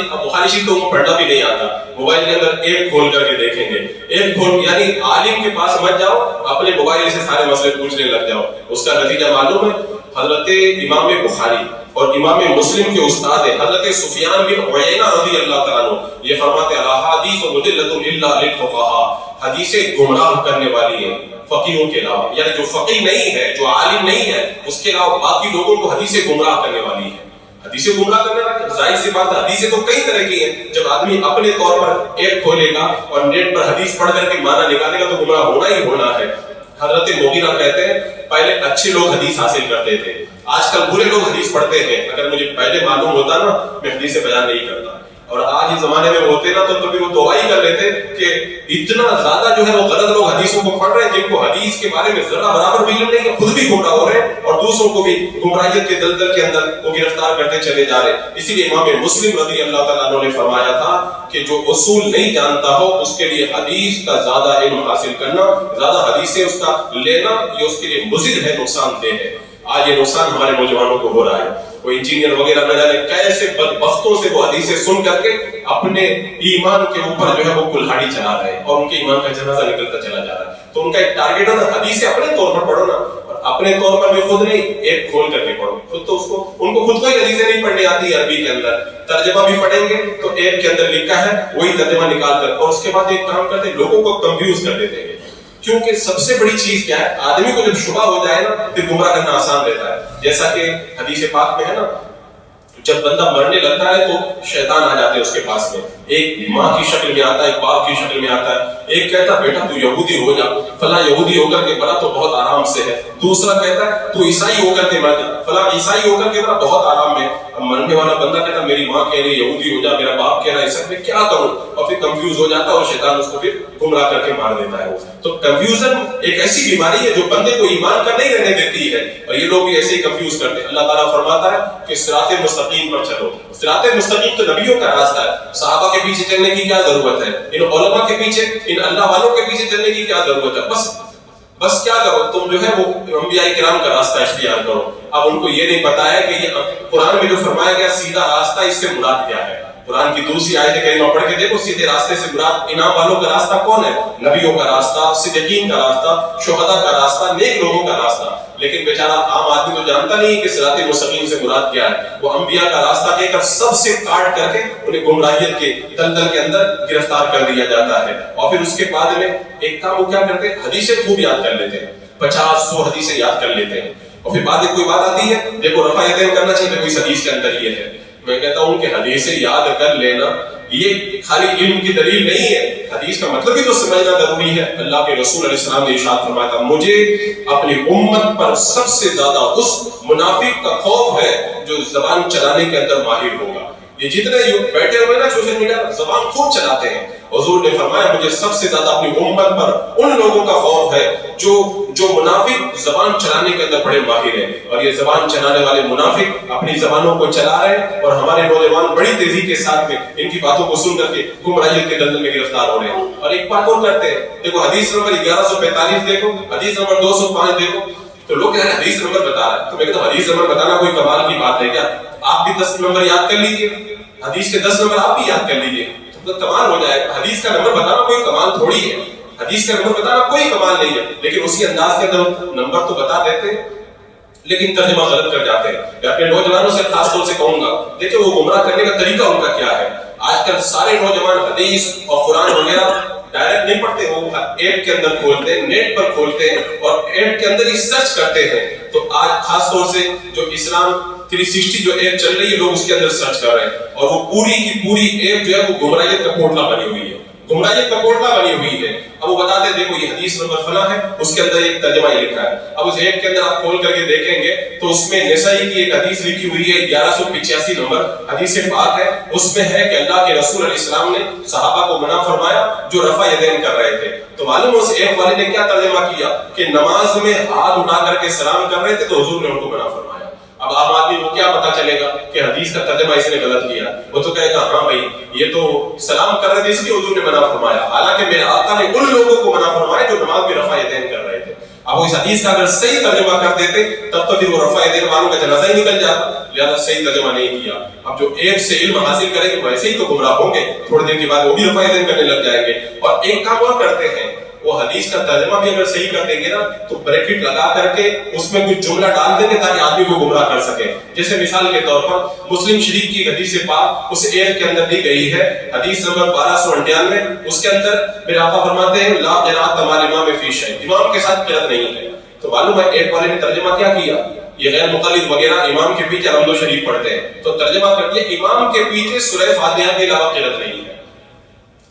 شریف تو ان کو پڑھنا بھی نہیں آتا، موبائل کے اندر ایپ کھول کر کے دیکھیں گے، ایپ کھول، یعنی عالم کے پاس مت جاؤ، اپنے موبائل سے سارے مسئلے پوچھنے لگ جاؤ، اس کا نتیجہ معلوم ہے؟ حضرت امام بخاری اور امام مسلم کے استاد حضرت سفیان بن عیینہ رضی اللہ تعالیٰ عنہ یہ فرماتے ہیں احادیث مضلۃ الا للفقہاء، حدیثیں گمراہ کرنے والی ہیں فقیہوں کے علاوہ، یعنی جو فقیہ نہیں ہے، جو عالم نہیں ہے، اس کے علاوہ باقی لوگوں کو حدیثیں گمراہ کرنے والی ہیں۔ حدیثیں گمراہ کرنے والی، ظاہر سی بات ہے حدیثیں تو کئی طرح کی ہیں، جب آدمی اپنے طور پر ایپ کھولے گا اور نیٹ پر حدیث پڑھ کر کے معنی نکالے گا تو گمراہ ہونا ہی ہونا ہے۔ حضرت مغیرہ کہتے ہیں پہلے اچھے لوگ حدیث حاصل کرتے تھے، آج کل برے لوگ حدیث پڑھتے ہیں، اگر مجھے پہلے معلوم ہوتا نا میں حدیث سے بیان نہیں کرتا، اور آج اس زمانے میں ہوتے نا تو کبھی وہ دعائی کر لیتے کہ اتنا زیادہ جو ہے وہ غلط لوگ حدیثوں کو پڑھ رہے ہیں جن کو حدیث کے بارے میں ذرا برابر بھی علم نہیں ہے، خود بھی گمراہ ہو رہے ہیں اور دوسروں کو بھی گمراہیت کے دلدل کے اندر وہ گرفتار کرتے چلے جا رہے ہیں۔ اسی لیے امام مسلم رضی اللہ تعالیٰ عنہ نے فرمایا تھا کہ جو اصول نہیں جانتا ہو اس کے لیے حدیث کا زیادہ علم حاصل کرنا، زیادہ حدیثیں اس کا لینا، یہ اس کے لیے مضر ہے، نقصان دہ ہے۔ آج یہ نقصان ہمارے نوجوانوں کو ہو رہا ہے، وہ انجینئر وغیرہ نہ جانے کیسے بدبختوں سے وہ حدیثیں سن کر کے اپنے ایمان کے اوپر جو ہے وہ کلہاڑی چلا رہے ہیں اور ان کے ایمان کا جنازہ نکلتا چلا جا رہا ہے۔ تو ان کا ایک ٹارگیٹ ہے حدیثیں اپنے طور پر پڑھو نا، اور اپنے طور پر بھی خود نہیں، ایک کھول کر کے پڑھو، خود تو اس کو ان کو خود کو ہی حدیثیں نہیں پڑھنی آتی عربی کے اندر، ترجمہ بھی پڑھیں گے تو ایپ کے اندر لکھا ہے وہی ترجمہ نکال کر، اور اس کے بعد ایک کام کرتے لوگوں کو کنفیوز کر دیتے ہیں کیونکہ سب سے بڑی چیز کیا ہے، آدمی کو جب شبہ ہو جائے نا پھر گمراہ کرنا آسان رہتا ہے. جیسا کہ حدیث پاک میں ہے نا، جب بندہ مرنے لگتا ہے تو شیطان آ جاتے ہیں اس کے پاس میں، ایک ماں کی شکل میں آتا ہے، ایک باپ کی شکل میں آتا ہے. ایک کہتا ہے بیٹا تو یہودی ہو جا، فلاں یہودی ہو کر کے مرا تو بہت آرام سے ہے. دوسرا کہتا ہے تو عیسائی ہو کر کے مر جا، فلاں عیسائی ہو کر کے مرا بہت آرام میں. اب مرنے والا بندہ کہتا میری ماں کہہ رہی یہودی ہو جا، میرا باپ کہہ رہا ہے سب میں کیا کروں، اور پھر کنفیوز ہو جاتا ہے اور شیطان اس کو پھر گمراہ کر کے مار دیتا ہے. تو کنفیوژن ایک ایسی بیماری ہے جو بندے کو ایمان کا نہیں رہنے دیتی ہے، اور یہ لوگ بھی ایسے ہی کنفیوز کرتے ہیں. اللہ تعالیٰ فرماتا ہے کہ صراط مستقیم پر چلو. صراط مستقیم تو نبیوں کا راستہ ہے، صحابہ کے پیچھے چلنے کی کیا ضرورت ہے، ان علماء کے پیچھے، ان اللہ والوں کے پیچھے چلنے کی کیا ضرورت ہے. بس کیا کرو تم جو ہے وہ انبیاء کرام کا راستہ اختیار کرو. اب ان کو یہ نہیں پتا ہے کہ یہ قرآن میں جو فرمایا گیا سیدھا راستہ، اس سے مراد کیا ہے. قرآن کی دوسری آیت کریمہ پڑھ کے دیکھو، سیدھے راستے سے مراد انعام والوں کا راستہ کون ہے؟ نبیوں کا راستہ، صدیقین کا راستہ، شہداء کا راستہ، نیک لوگوں کا راستہ. لیکن بیچارہ عام آدمی تو جانتا نہیں کہ صراط مستقیم سے مراد کیا ہے. وہ انبیاء کا راستہ کہہ کر سب سے کاٹ کر کے انہیں گمراہیت کے دلدل کے اندر گرفتار کر دیا جاتا ہے. اور پھر اس کے بعد میں ایک کام وہ کیا کرتے ہیں، حدیثیں خوب یاد کر لیتے ہیں، 50-100 حدیثیں یاد کر لیتے ہیں. اور پھر بعد میں کوئی بات آتی ہے، دیکھو رفع یدین کرنا چاہیے، دیکھو اس حدیث کے اندر یہ ہے. میں کہتا ہوں کہ حدیثیں یاد کر لینا یہ خالی علم کی دلیل نہیں ہے، حدیث کا مطلب بھی تو سمجھنا ضروری ہے. اللہ کے رسول علیہ السلام نے ارشاد فرمایا تھا مجھے اپنی امت پر سب سے زیادہ اس منافق کا خوف ہے جو زبان چلانے کے اندر ماہر ہوگا. یہ جتنے بیٹھے ہوئے نا سوشل میڈیا پر زبان خوب چلاتے ہیں، حضور نے فرمایا مجھے سب سے زیادہ اپنی امت پر ان لوگوں کا خوف ہے جو منافق زبان چلانے کے اندر بڑے ماہر ہیں. اور یہ زبان چلانے والے منافق اپنی زبانوں کو چلا رہے ہیں، اور ہمارے نوجوان بڑی تیزی کے ساتھ میں ان کی باتوں کو سن کر کے گمراہیت کے دلدل میں گرفتار ہو رہے ہیں. اور ایک بات اور کرتے ہیں، دیکھو حدیث نمبر 1145 دیکھو، حدیث نمبر 205 دیکھو. تو لوگ کہہ رہے ہیں حدیث نمبر بتا رہا ہے، تو میں کہتا ہوں حدیث نمبر بتانا کوئی کمال کی بات ہے کیا؟ آپ بھی 10 نمبر یاد کر لیجئے، حدیث کے 10 نمبر آپ بھی یاد کر لیجئے تو کمال ہو جائے گا. حدیث کا نمبر بتانا کوئی کمال تھوڑی ہے، حدیث کا نمبر بتانا کوئی کمال نہیں ہے، لیکن اسی انداز کے اندر نمبر تو بتا دیتے ہیں لیکن ترجمہ غلط کر جاتے ہیں. میں اپنے نوجوانوں سے خاص طور سے کہوں گا، دیکھیں وہ گمراہ کرنے کا طریقہ ان کا کیا ہے. آج کل سارے نوجوان حدیث اور قرآن وغیرہ ڈائریکٹ نہیں پڑھتے، وہ ایپ کے اندر کھولتے ہیں، نیٹ پر کھولتے ہیں اور ایپ کے اندر ہی سرچ کرتے ہیں. تو آج خاص طور سے جو اسلام 360 جو ایپ چل رہی ہے لوگ اس کے اندر سرچ کر رہے ہیں، اور وہ پوری کی پوری ایپ جو ہے وہ گمراہیت کا پورٹل بنی ہوئی ہے، گمراہیت کا پورٹل بنی ہوئی ہے. اب وہ بتاتے ہیں دیکھو یہ حدیث نمبر فلاں ہے، اس کے اندر ایک ترجمہ یہ لکھا ہے. اب اس ایپ کے اندر آپ کھول کر کے دیکھیں گے تو اس میں نسائی کی ایک حدیث لکھی ہوئی ہے 1185 نمبر حدیث پاک ہے. اس میں ہے کہ اللہ کے رسول علیہ السلام نے صحابہ کو منع فرمایا جو رفع یدین کر رہے تھے. تو معلوم ہے اس ایپ والے نے کیا ترجمہ کیا کہ نماز میں ہاتھ اٹھا کر کے سلام کر رہے تھے تو حضور نے ان کو منع فرمایا. اب عام آدمی کو کیا پتا چلے گا کہ حدیث کا ترجمہ اس نے غلط کیا؟ وہ تو کہے گا ہاں بھائی یہ تو سلام کر رہے تھے اس لیے حضور نے منع فرمایا، حالانکہ میرے آقا نے ان لوگوں کو منع فرمایا جو نماز میں رفع یدین کر رہے تھے. اب اس حدیث کا اگر صحیح ترجمہ کر دیتے تب تو پھر وہ رفع یدین والوں کا جنازہ ہی نکل جاتا، لہذا صحیح ترجمہ نہیں کیا. اب جو ایپ سے علم حاصل کریں گے ویسے ہی تو گمراہ ہوں گے، تھوڑی دیر کے بعد وہ بھی رفع یدین کرنے لگ جائیں گے. اور ایک کام اور کرتے ہیں، وہ حدیث کا ترجمہ بھی اگر صحیح کر دیں گے نا تو بریکٹ لگا کر کے اس میں کچھ جملہ ڈال دیں گے تاکہ آدمی کو گمراہ کر سکے. جیسے مثال کے طور پر مسلم شریف کی حدیث پاک اس ایپ کے اندر دی گئی ہے، حدیث نمبر 1298. اس کے اندر میرے آقا فرماتے ہیں لا قراءۃ مع الامام فی شیء، امام کے ساتھ قرأت نہیں ہے. تو معلوم ہے ایپ والے نے ترجمہ کیا کیا، یہ غیر مقلد وغیرہ امام کے پیچھے حمد و شریف پڑھتے ہیں تو ترجمہ کر دیا امام کے پیچھے سورہ فاتحہ کے علاوہ قرأت نہیں ہے.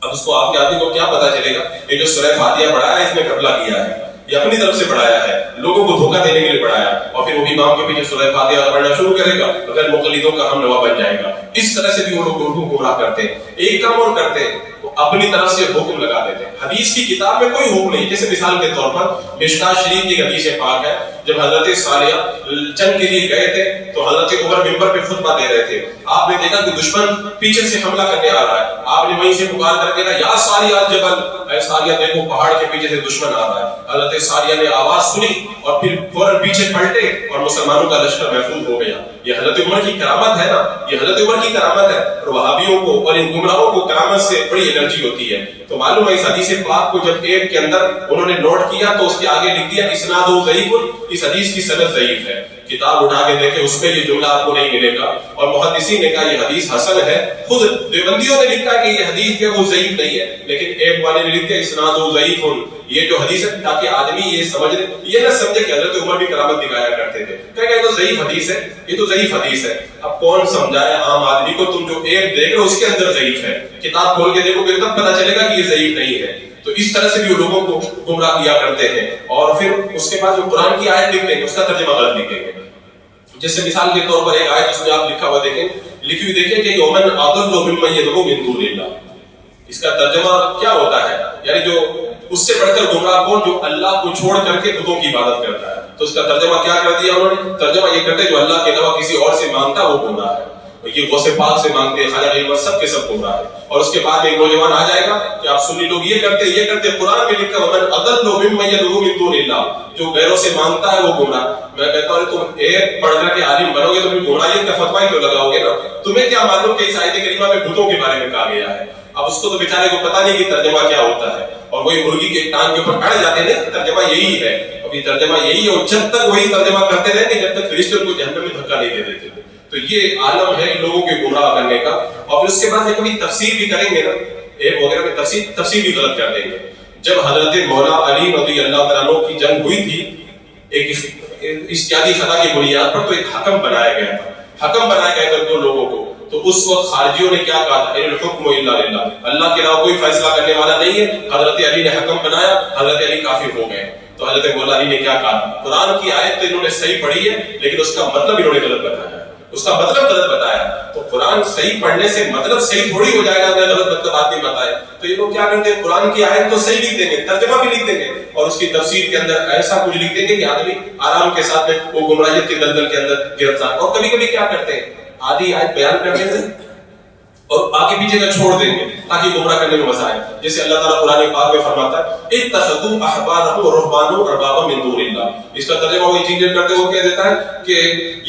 اب اس کو آپ کے آدمی کو کیا پتا چلے گا یہ جو سورہ فاتحہ پڑھایا ہے اس نے قبلہ کیا ہے، یہ اپنی طرف سے پڑھایا ہے، لوگوں کو دھوکہ دینے کے لیے پڑھایا، اور پھر وہ امام کے پیچھے سورہ فاتحہ پڑھنا شروع کرے گا تو پھر مقلدوں کا ہم نوا بن جائے گا. اس طرح سے بھی وہ لوگ اردو گمراہ کرتے ہیں. ایک کام اور کرتے ہیں، وہ اپنی طرف سے حکم لگا دیتے ہیں. حدیث کی کتاب میں کوئی حکم نہیں. جیسے مثال کے طور پر مشکاۃ شریف کی حدیث پاک ہے، جب حضرت صالحہ جنگ کے لیے گئے تھے تو حضرت عمر منبر پہ خطبہ دے رہے تھے. آپ نے دیکھا کہ دشمن پیچھے سے حملہ کرنے آ رہا ہے، آپ نے وہیں سے پکار کر کے کہا یا صالحہ الجبل، اے صالحہ دیکھو پہاڑ کے پیچھے سے دشمن آ رہا ہے. حضرت صالحہ نے آواز سنی اور پھر فوراً پیچھے پلٹے اور مسلمانوں کا لشکر محفوظ ہو گیا. یہ حضرت عمر کی کرامت ہے نا، یہ حضرت عمر کی کرامت ہے. اور وہابیوں کو اور ان گمراہوں کو کرامت سے بڑی انرجی ہوتی ہے. تو معلوم ہے اس حدیث پاک کو جب ایپ کے اندر انہوں نے نوٹ کیا تو اس کے آگے لکھ دیا اسناد ضعیف، اس حدیث کی سند ضعیف ہے. کتاب اٹھا کے دیکھیں اس میں یہ جملہ آپ کو نہیں ملے گا. اور محدثین نے کہا یہ حدیث حسن ہے. خود دیوبندیوں نے لکھا کہ یہ حدیث ہے وہ ضعیف نہیں ہے، لیکن ایپ والے نے لکھا اسناد ضعیف یہ جو حدیث ہے تاکہ آدمی یہ سمجھ لے، یہ نہ سمجھے کہ حضرت عمر بھی کرامت دکھایا کرتے تھے، کہ تو ضعیف حدیث ہے، یہ تو ضعیف حدیث ہے. اب کون سمجھائے عام آدمی کو؟ تم جو ایک دیکھ رہے ہو اس کے اندر ضعیف ہے، کتاب کھول کے دیکھو گے تب پتہ چلے گا کہ یہ ضعیف نہیں ہے. تو اس طرح سے بھی وہ لوگوں کو گمراہ کیا کرتے ہیں. اور پھر اس کے بعد جو قرآن کی آیت لکھتے ہیں اس کا ترجمہ غلط لکھیں گے. جیسے مثال کے طور پر ایک آیت اس میں آپ لکھا ہوا دیکھیں، لکھی ہوئی دیکھیں کہ یومن اضل ممن يدعو من دون اللہ. اس کا ترجمہ کیا ہوتا ہے؟ یعنی جو اس سے بڑھ کر گمراہ کون؟ جو اللہ کو چھوڑ کر کے بتوں کی عبادت کرتا ہے. تو اس کا ترجمہ کیا کر دیا انہوں نے؟ ترجمہ یہ کرتے جو اللہ کے علاوہ کسی اور سے مانگتا وہ گمراہ ہے. یہ غوث پاک سے مانگتے ہیں، خالق غیب سب کے سب گمراہ ہے. اور اس کے بعد ایک نوجوان آ جائے گا کہ آپ سنی لوگ یہ کرتے قرآن میں لکھا ومن اضل ممن يدعو من دون اللہ، جو غیروں سے مانگتا ہے وہ گمراہ. میں کہتا ہوں تم ایک پڑھ کر کے عالم بنو گے تو پھر گمراہیت کا فتویٰ ہی تو لگاؤ گے نا. تمہیں کیا معلوم کہ اس آیت کریمہ میں بتوں کے بارے میں کہا گیا ہے؟ اب اس کو تو بیچارے کو پتہ نہیں کہ ترجمہ کیا ہوتا ہے، اور وہی مرغی کے ٹانگ کے اوپر اڑ جاتے ہیں ترجمہ یہی ہے. ابھی ترجمہ یہی ہے، اور جب تک وہی ترجمہ کرتے رہیں گے جب تک فرشتے ان کو جہنم میں دھکا نہیں دے دیتے. تو یہ عالم ہے ان لوگوں کے گمراہ کرنے کا. اور پھر اس کے بعد کبھی تفسیر بھی کریں گے نا، ایک وغیرہ میں تفسیر بھی غلط کر دیں گے. جب حضرت مولا علی رضی اللہ تعالیٰ عنہ کی جنگ ہوئی تھی، ایک اجتہادی خطا کی بنیاد پر تو ایک حکم بنایا گیا تھا، حکم بنایا گیا تھا دو لوگوں کو. تو اس وقت خارجیوں نے کیا کہا تھا؟ ان الحکم الا للہ، اللہ کے علاوہ کوئی فیصلہ کرنے والا نہیں ہے. حضرت علی نے حکم بنایا، حضرت علی کافر ہو گئے. تو حضرت مولا علی نے کیا کہا؟ قرآن کی آیت تو انہوں نے صحیح پڑھی ہے لیکن اس کا مطلب انہوں نے غلط بتایا، اس کا مطلب غلط بتایا. تو قرآن صحیح پڑھنے سے مطلب صحیح تھوڑی ہو جائے گا اگر غلط مطلب آدمی بتائے. تو یہ لوگ کیا کرتے ہیں؟ قرآن کی آیت تو صحیح لکھ دیں گے، ترجمہ بھی لکھ دیں گے، اور اس کی تفسیر کے اندر ایسا کچھ لکھ دیں گے کہ آدمی آرام کے ساتھ میں وہ گمراہیت کے دلدل کے اندر گرفتار. اور کبھی کبھی کیا کرتے ہیں؟ آدھی آیت بیان کر دیں گے اور آگے پیچھے کا چھوڑ دیں گے تاکہ گمراہ کرنے میں مزہ آئے. جیسے اللہ تعالیٰ قرآن پاک میں فرماتا ہے اتخذوا احبارهم ورهبانهم اربابا من دون اللہ. اس کا ترجمہ وہ انجینئر کرتے ہوئے کہہ دیتا ہے کہ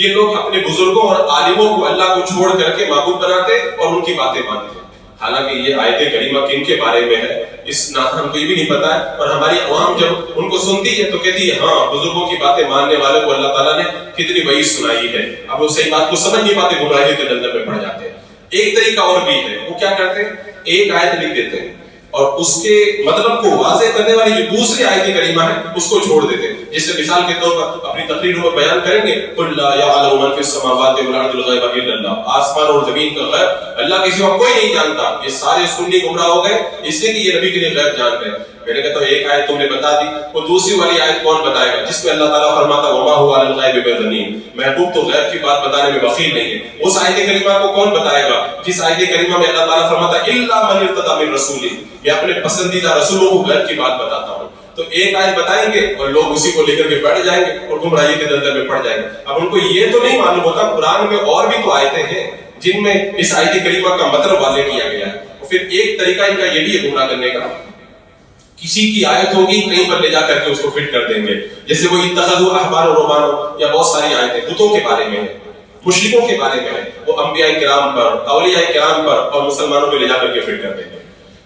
یہ لوگ اپنے بزرگوں اور عالموں کو اللہ کو چھوڑ کر کے معبود بناتے اور ان کی باتیں مانتے. حالانکہ یہ آیت کریمہ کن کے بارے میں ہے اس ہم کو یہ بھی نہیں پتا ہے. اور ہماری عوام جب ان کو سنتی ہے تو کہتی ہے ہاں بزرگوں کی باتیں ماننے والوں کو اللہ تعالیٰ نے کتنی وعید سنائی ہے. اب وہ صحیح بات کو سمجھ نہیں پاتے، گمراہی کے دلدل میں پڑ جاتے ہیں. ایک طریقہ اور بھی ہے، وہ کیا کرتے ہیں؟ ایک آیت لکھ دیتے ہیں اور اس کے مطلب کو واضح کرنے والی جو دوسری آیت کریمہ ہے اس کو چھوڑ دیتے ہیں. جس سے مثال کے طور پر اپنی تقریر میں بیان کریں گے قل لا یعلم من فی السماوات والارض الغیب الا اللہ، آسمان اور زمین کا غیب اللہ کے سوا کوئی نہیں جانتا. یہ سارے سنی گمراہ ہو گئے اس لیے کہ یہ نبی کے لیے غیب جان رہے ہیں. میں نے کہتا ہوں ایک آیت تم نے بتا دی، وہ دوسری والی آیت کون بتائے گا جس میں اللہ تعالیٰ فرماتا وما هو علی الغیب بضنین، محبوب تو غیب کی بات بتانے میں بخیل نہیں ہے. اس آیت کریمہ کو کون بتائے گا جس آیت کریمہ میں اللہ تعالیٰ فرماتا الا من ارتضی من رسول، میں اپنے پسندیدہ رسولوں کو غیب کی بات بتاتا ہوں. تو ایک آیت بتائیں گے اور لوگ اسی کو لے کر کے بیٹھ جائیں گے اور گمراہی کے دلدل میں پڑ جائیں گے. اب ان کو یہ تو نہیں معلوم ہوتا قرآن میں اور بھی تو آیتیں ہیں جن میں اس آیت کریمہ کا مطلب واضح کیا گیا ہے. پھر ایک طریقہ ان کا یہ بھی ہے گمراہ کرنے کا، کسی کی آیت ہوگی کہیں پر لے جا کر کے اس کو فٹ کر دیں گے. جیسے وہ اتخذوا احبارا ورهبانا یا بہت ساری آیتیں بتوں کے بارے میں ہے، مشرکوں کے بارے میں ہے، وہ انبیاء کرام پر، اولیاء کرام پر اور مسلمانوں پہ لے جا کر کے فٹ کر دیں گے.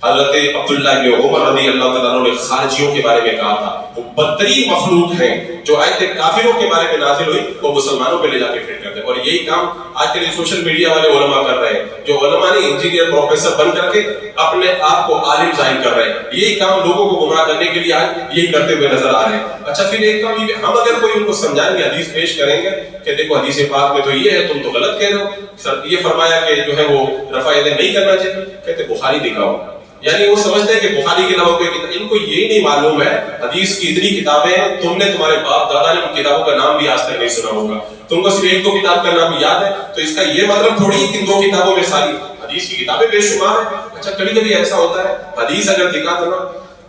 حضرت عبداللہ بن عمر رضی اللہ تعالیٰ عنہ نے خارجیوں کے بارے میں کہا تھا وہ بدترین مخلوق ہیں، جو آیت کافروں کے بارے میں نازل ہوئی وہ مسلمانوں پہ لے جا کے فٹ کرتے ہیں. اور یہی کام آج کل سوشل میڈیا والے علماء کر رہے ہیں، جو علماء نے انجینئر پروفیسر بن کر کے اپنے آپ کو عالم ظاہر کر رہے ہیں. یہی کام لوگوں کو گمراہ کرنے کے لیے آج یہی کرتے ہوئے نظر آ رہے ہیں. اچھا پھر ایک کام یہ ہم اگر کوئی ان کو سمجھائیں گے، حدیث پیش کریں گے کہ دیکھو حدیث پاک میں تو یہ ہے تم تو غلط کہہ رہے ہو، سر یہ فرمایا کہ جو ہے وہ رفع یدین نہیں کرنا چاہیے، کہتے بخاری دکھاؤ. یعنی وہ سمجھتے ہیں کہ بخاری کے علاوہ کوئی کتاب، ان کو یہ نہیں معلوم ہے حدیث کی اتنی کتابیں ہیں، تم نے تمہارے باپ دادا نے ان کتابوں کا نام بھی آج تک نہیں سنا ہوگا، تم کو صرف ایک دو کتاب کا نام یاد ہے. تو اس کا یہ مطلب تھوڑی کہ ان دو کتابوں میں ساری حدیث کی کتابیں بے شمار ہیں. اچھا کبھی کبھی ایسا ہوتا ہے حدیث اگر دکھا دو نا،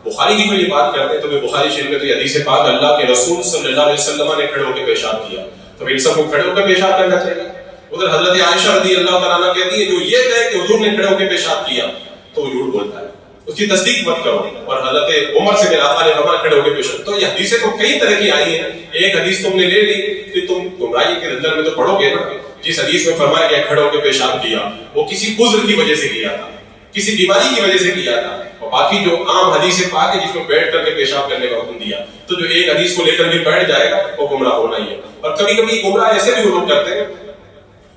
بخاری کی جو یہ بات کرتے ہیں تو بخاری شریف میں تو یہ حدیث پاک اللہ کے رسول صلی اللہ علیہ وسلم نے کھڑے ہو کے پیشاب کیا، تو ان سب کو کھڑے ہو کے پیشاب کرنا چاہیے. ادھر حضرت عائشہ رضی اللہ تعالیٰ عنہ کہتی ہے جو یہ کہے کہ حضور نے کھڑے ہو کے پیشاب کیا تو وہ جھوٹ بولتا ہے، اس کی تصدیق مت کرو. اور حضرت عمر سے میرے آقا نے فرمایا کھڑے ہو کے پیشاب. تو یہ حدیثیں تو کئی طرح کی آئی ہیں، ایک حدیث تم نے لے لی کہ تم گمراہی کے اندر میں تو پڑھو گے نا. جس حدیث میں فرمایا گیا کھڑے ہو کے پیشاب کیا وہ کسی عذر کی وجہ سے کیا تھا، کسی بیماری کی وجہ سے کیا تھا. اور باقی جو عام حدیث پاک ہے جس میں بیٹھ کر کے پیشاب کرنے کا حکم دیا، تو جو ایک حدیث کو لے کر کے بیٹھ جائے گا وہ گمراہ ہونا ہی ہے. اور کبھی کبھی گمراہ ایسے بھی لوگ کرتے ہیں،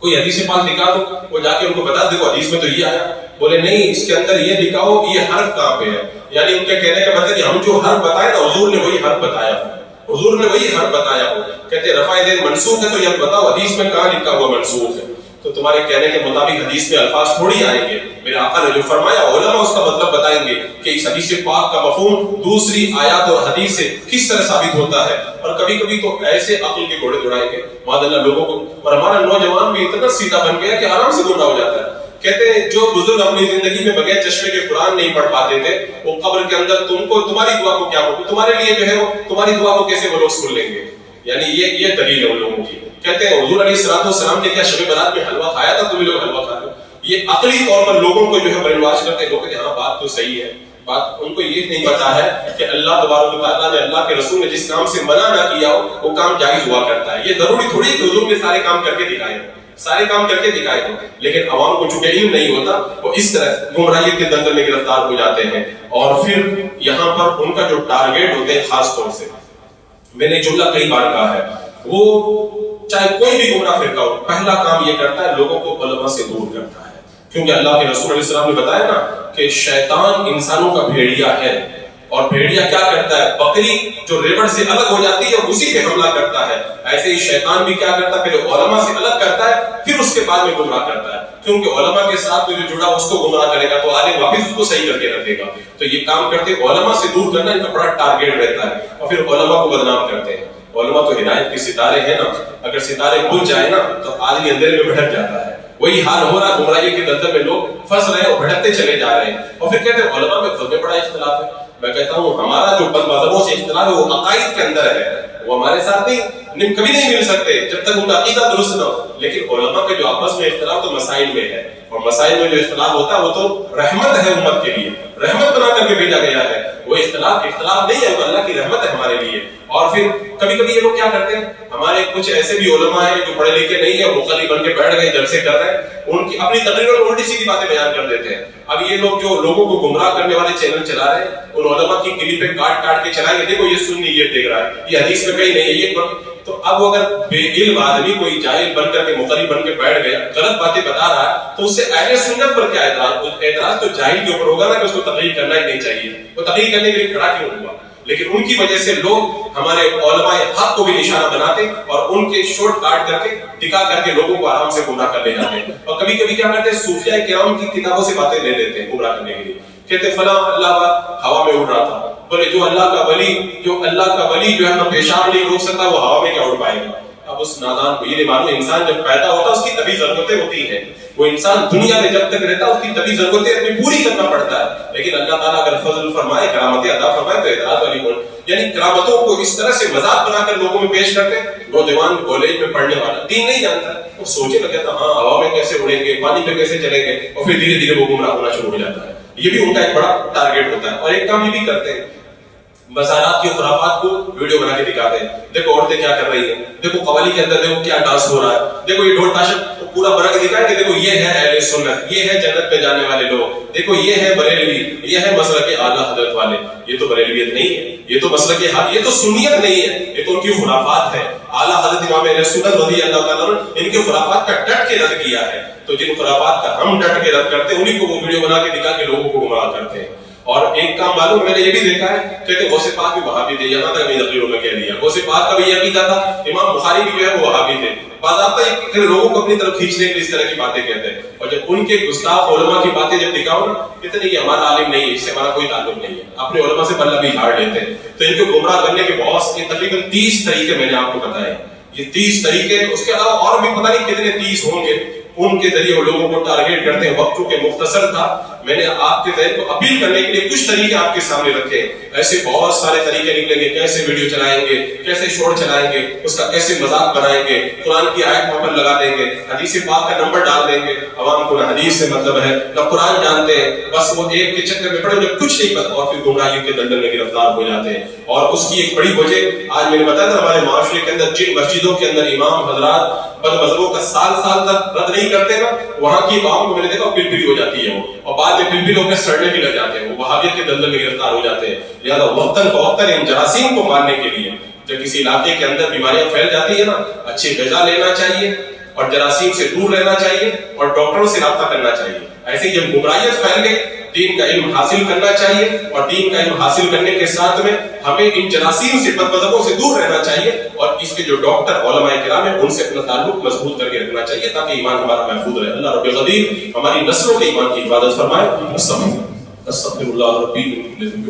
کوئی حدیث پاک دکھا دو، وہ جا کے ان کو بتا دے حدیث میں تو یہ آیا، بولے نہیں اس کے اندر یہ دکھاؤ یہ حرف کہاں پہ ہے، یعنی ان کے کہنے کا مطلب کہ ہم جو حرف بتائے نا حضور نے وہی حرف بتایا ہو، حضور نے وہی حرف بتایا ہو. کہتے ہیں رفع دین منسوخ ہے تو یہ بتاؤ حدیث میں کہاں لکھا ہوا منسوخ ہے؟ تو تمہارے کہنے کے مطابق حدیث میں الفاظ تھوڑی آئیں گے. میرے آقا نے جو فرمایا علماء اس کا مطلب بتائیں گے کہ اس حدیث پاک کا مفہوم دوسری آیات اور حدیث سے کس طرح ثابت ہوتا ہے. اور کبھی کبھی تو ایسے عقل کے گھوڑے دوڑائیں گے معاذ اللہ لوگوں کو. اور ہمارا نوجوان بھی اتنا سیدھا بن گیا کہ آرام سے گمراہ ہو جاتا ہے. کہتے ہیں جو بزرگ اپنی زندگی میں بغیر چشمے کے قرآن نہیں پڑھ پاتے تھے وہ قبر کے اندر تمہاری دعا کو کیا ہوگی، تمہارے لیے جو ہے وہ تمہاری دعا کو کیسے وہ لوگ سن لیں گے. یعنی یہ دلیل ہے ان لوگوں کی. کہتے ہیں حضور علیہ السلام نے کیا شب برات میں حلوہ کھایا تھا؟ تم لوگ حلوہ کھا رہے ہو. یہ عقلی طور پر لوگوں کو جو ہے برین واش کرتے ہیں. لوگ کہتے ہیں ہاں بات تو صحیح ہے. بات ان کو یہ نہیں پتا ہے کہ اللہ تبارک و تعالیٰ نے اللہ کے رسول نے جس کام سے منع نہ کیا ہو وہ کام جائز ہوا کرتا ہے. یہ ضروری تھوڑی کہ حضور نے سارے کام کر کے دکھائے ہو، سارے کام کر کے دکھائے ہو. لیکن عوام کو چونکہ علم نہیں ہوتا وہ اس طرح گمراہی کے دلدل میں گرفتار ہو جاتے ہیں. اور پھر یہاں پر ان کا جو ٹارگیٹ ہوتے ہیں خاص طور سے، میں نے جملہ کئی بار کہا ہے، وہ چاہے کوئی بھی گمراہ فرقہ ہو پہلا کام یہ کرتا ہے لوگوں کو علماء سے دور کرتا ہے. کیونکہ اللہ کے رسول علیہ السلام نے بتایا نا کہ شیطان انسانوں کا بھیڑیا ہے، اور بھیڑیا کیا کرتا ہے؟ بکری جو ریوڑ سے الگ ہو جاتی ہے اسی پہ حملہ کرتا ہے. ایسے ہی شیطان بھی کیا کرتا ہے؟ پہلے علماء سے الگ کرتا ہے پھر اس کے بعد میں گمراہ کرتا ہے. کیونکہ علماء کے ساتھ جو جڑا اس کو گمراہ کرے گا تو آگے واپس اس کو صحیح کر کے رکھے گا. تو یہ کام کرتے علماء سے دور کرنا ان کا بڑا ٹارگیٹ رہتا ہے. اور پھر علماء کو بدنام کرتے ہیں. علماء تو ہدایت کے ستارے ہیں نا، اگر ستارے بجھ جائے نا تو آدمی اندھیرے میں بھٹک جاتا ہے. وہی حال ہو رہا ہے، گمراہی کے دلدل میں لوگ پھنس رہے ہیں اور بھٹکتے چلے جا رہے ہیں. اور پھر کہتے ہیں علماء میں خود میں بڑا اختلاف ہے. میں کہتا ہوں ہمارا جو بد مذہبوں سے اختلاف ہے وہ عقائد کے اندر ہے، وہ ہمارے ساتھ نہیں کبھی نہیں مل سکتے جب تک ان کا عقیدہ درست نہ ہو. لیکن علماء کے جو آپس میں اختلاف تو مسائل میں ہے، اور مسائل میں جو اختلاف ہوتا ہے وہ تو رحمت ہے امت کے لیے، رحمت بنا کر کے بھیجا گیا ہے. وہ اختلاف نہیں ہے، وہ اللہ کی رحمت ہے ہمارے لیے. اور پھر کبھی کبھی یہ لوگ کیا کرتے ہیں، ہمارے کچھ ایسے بھی علماء ہیں جو پڑھے لکھے نہیں ہیں، مخالف بن کے بیٹھ گئے جلسے کر رہے ہیں، ان کی اپنی تقریر میں الٹی سیدھی باتیں بیان کر دیتے ہیں. اب یہ لوگ جو لوگوں کو گمراہ کرنے والے چینل چلا رہے ہیں ان علماء کی کلپیں کاٹ کے چلائیں گے، دیکھو یہ سنی یہ دیکھ رہا ہے، یہ حدیث میں کہیں نہیں ہے یہ. تو اب اگر بے علم آدمی کوئی جاہل بن کر کے مخالف بن کے بیٹھ گیا غلط باتیں بتا رہا ہے تو اس سے اہل سنت پر کیا اعتراض تو جاہل کے اوپر ہوگا نا کہ اس کو تقریر کرنا ہی نہیں چاہیے. وہ تقریر کرنے کے لیے کھڑا کیوں ہوا؟ لیکن ان کی وجہ سے لوگ ہمارے علماء حق کو بھی نشانہ بناتے اور ان کے شورٹ کاٹ کر کے ٹکا کر کے لوگوں کو آرام سے گمراہ کر لے جاتے ہیں. اور کبھی کبھی کیا کرتے ہیں صوفیاء کرام کی کتابوں سے باتیں لے لیتے ہیں گمراہ کرنے کے لیے. کہتے فلاں اللہ کا ہوا میں اڑ رہا تھا، بولے جو اللہ کا ولی جو ہے نا پیشاب نہیں روک سکتا وہ ہوا میں کیا اڑ پائے گا. اب اس نادان کو یہ نہیں معلوم انسان جب پیدا ہوتا ہے اس کی طبی ضرورتیں ہوتی ہیں، وہ انسان دنیا میں جب تک رہتا ہے اس کی طبی ضرورتیں اپنی پوری کرنا پڑتا ہے. لیکن اللہ تعالیٰ اگر فضل فرمائے کرامتیں عطا فرمائے تو اعتراض والی کون؟ یعنی کرامتوں کو اس طرح سے مذاق بنا کر لوگوں میں پیش کرتے ہیں. نوجوان کالج میں پڑھنے والا دین نہیں جانتا وہ سوچے لگا تھا ہاں ہوا میں کیسے اڑیں گے، پانی پہ کیسے چلیں گے، اور پھر دھیرے دھیرے وہ گمراہ ہونا شروع ہو جاتا ہے. یہ بھی ان کا ایک بڑا ٹارگیٹ ہوتا ہے. اور ایک کام یہ بھی کرتے ہیں، مزارات کی خرافات کو ویڈیو بنا کے دکھاتے ہیں. دیکھو عورتیں کیا کر رہی ہیں، دیکھو قوالی کے اندر دیکھو کیا ڈانس ہو رہا ہے، دیکھو یہ ڈھول تاشت پورا بنا کے دکھائیں کہ دیکھو یہ ہے اہل سنت، یہ ہے جنت میں جانے والے لوگ، دیکھو یہ ہے بریلوی، یہ ہے مسلک اعلیٰ حضرت والے. یہ تو بریلویت نہیں ہے، یہ تو مسلک یہ تو سنیت نہیں ہے، یہ تو ان کی خرافات ہے. اعلیٰ حضرت امام اہل سنت رضی اللہ تعالیٰ عنہ ان کے خرافات کا ڈٹ کے رد کیا ہے. تو جن خرافات کا ہم ڈٹ کے رد کرتے ہیں انہیں کو وہ ویڈیو بنا کے دکھا کے لوگوں کو گمراہ کرتے ہیں. اور ایک کام معلوم میں نے یہ بھی دیکھا ہے، کہتے غوث پاک بھی وہابی تھے. یہاں تک میں تقریروں میں کہہ دیا غوث پاک کا بھی یہ عقیدہ تھا، امام بخاری بھی جو ہے وہ وہابی تھے. باضابطہ لوگوں کو اپنی طرف کھینچنے کے لیے اس طرح کی باتیں کہتے ہیں. اور جب ان کے گستاخ علماء کی باتیں جب دکھاؤ نا کہتے ہیں کہ ہمارا عالم نہیں ہے، اس سے ہمارا کوئی تعلق نہیں ہے، اپنے علماء سے پلہ بھی جھاڑ لیتے ہیں. تو ان کو گمراہ کرنے کے بہت سے تقریباً 30 طریقے میں نے آپ کو بتائے. یہ 30 طریقے، اس کے علاوہ اور بھی پتہ نہیں کتنے 30 ہوں گے، ان کے ذریعے وہ لوگوں کو ٹارگیٹ کرتے ہیں. وقت کے مختصر تھا، میں نے آپ کے ذہن کو اپیل کرنے کے لیے کچھ طریقے آپ کے سامنے رکھے. ایسے بہت سارے طریقے نکلیں گے، کیسے ویڈیو چلائیں گے، کیسے شور چلائیں گے، اس کا کیسے مذاق بنائیں گے، قرآن کی آیت وہاں پر لگا دیں گے، حدیث پاک کا نمبر ڈال دیں گے. عوام کو نہ حدیث سے مطلب ہے نہ قرآن جانتے ہیں، بس وہ ایک کے چکر میں پڑے انہیں کچھ نہیں پتا اور پھر گمراہی کے دلدل میں گرفتار ہو جاتے ہیں. اور اس کی ایک بڑی وجہ آج میں نے بتایا تھا، ہمارے معاشرے کے اندر جن مسجدوں کے اندر امام حضرات بد مذہبوں کا سال تک رد نہیں کرتے نا، وہاں کی عوام کو میں نے دیکھا پلپلی ہو جاتی ہے وہ، اور بعد میں پلپل ہو کے سڑنے بھی لگ جاتے ہیں، وہ وہابیت کے دلدل میں گرفتار ہو جاتے ہیں. لہذا وقتاً فوقتاً ان جراثیم کو مارنے کے لیے جب کسی علاقے کے اندر بیماریاں پھیل جاتی ہیں نا، اچھی غذا لینا چاہیے اور جراثیم سے دور رہنا چاہیے اور ڈاکٹروں سے رابطہ کرنا چاہیے. ایسے جب گمراہیت پھیل گئی دین کا علم حاصل کرنا چاہیے، اور دین کا علم حاصل کرنے کے ساتھ میں ہمیں ان جراثیم سے، بد مذہبوں سے دور رہنا چاہیے، اور اس کے جو ڈاکٹر علماء کرام ہیں ان سے اپنا تعلق مضبوط کر کے رکھنا چاہیے تاکہ ایمان ہمارا محفوظ رہے۔ اللہ رب العزیز ہماری نسلوں کے ایمان کی حفاظت فرمائے۔ استغفر اللہ ربی من کل ذنب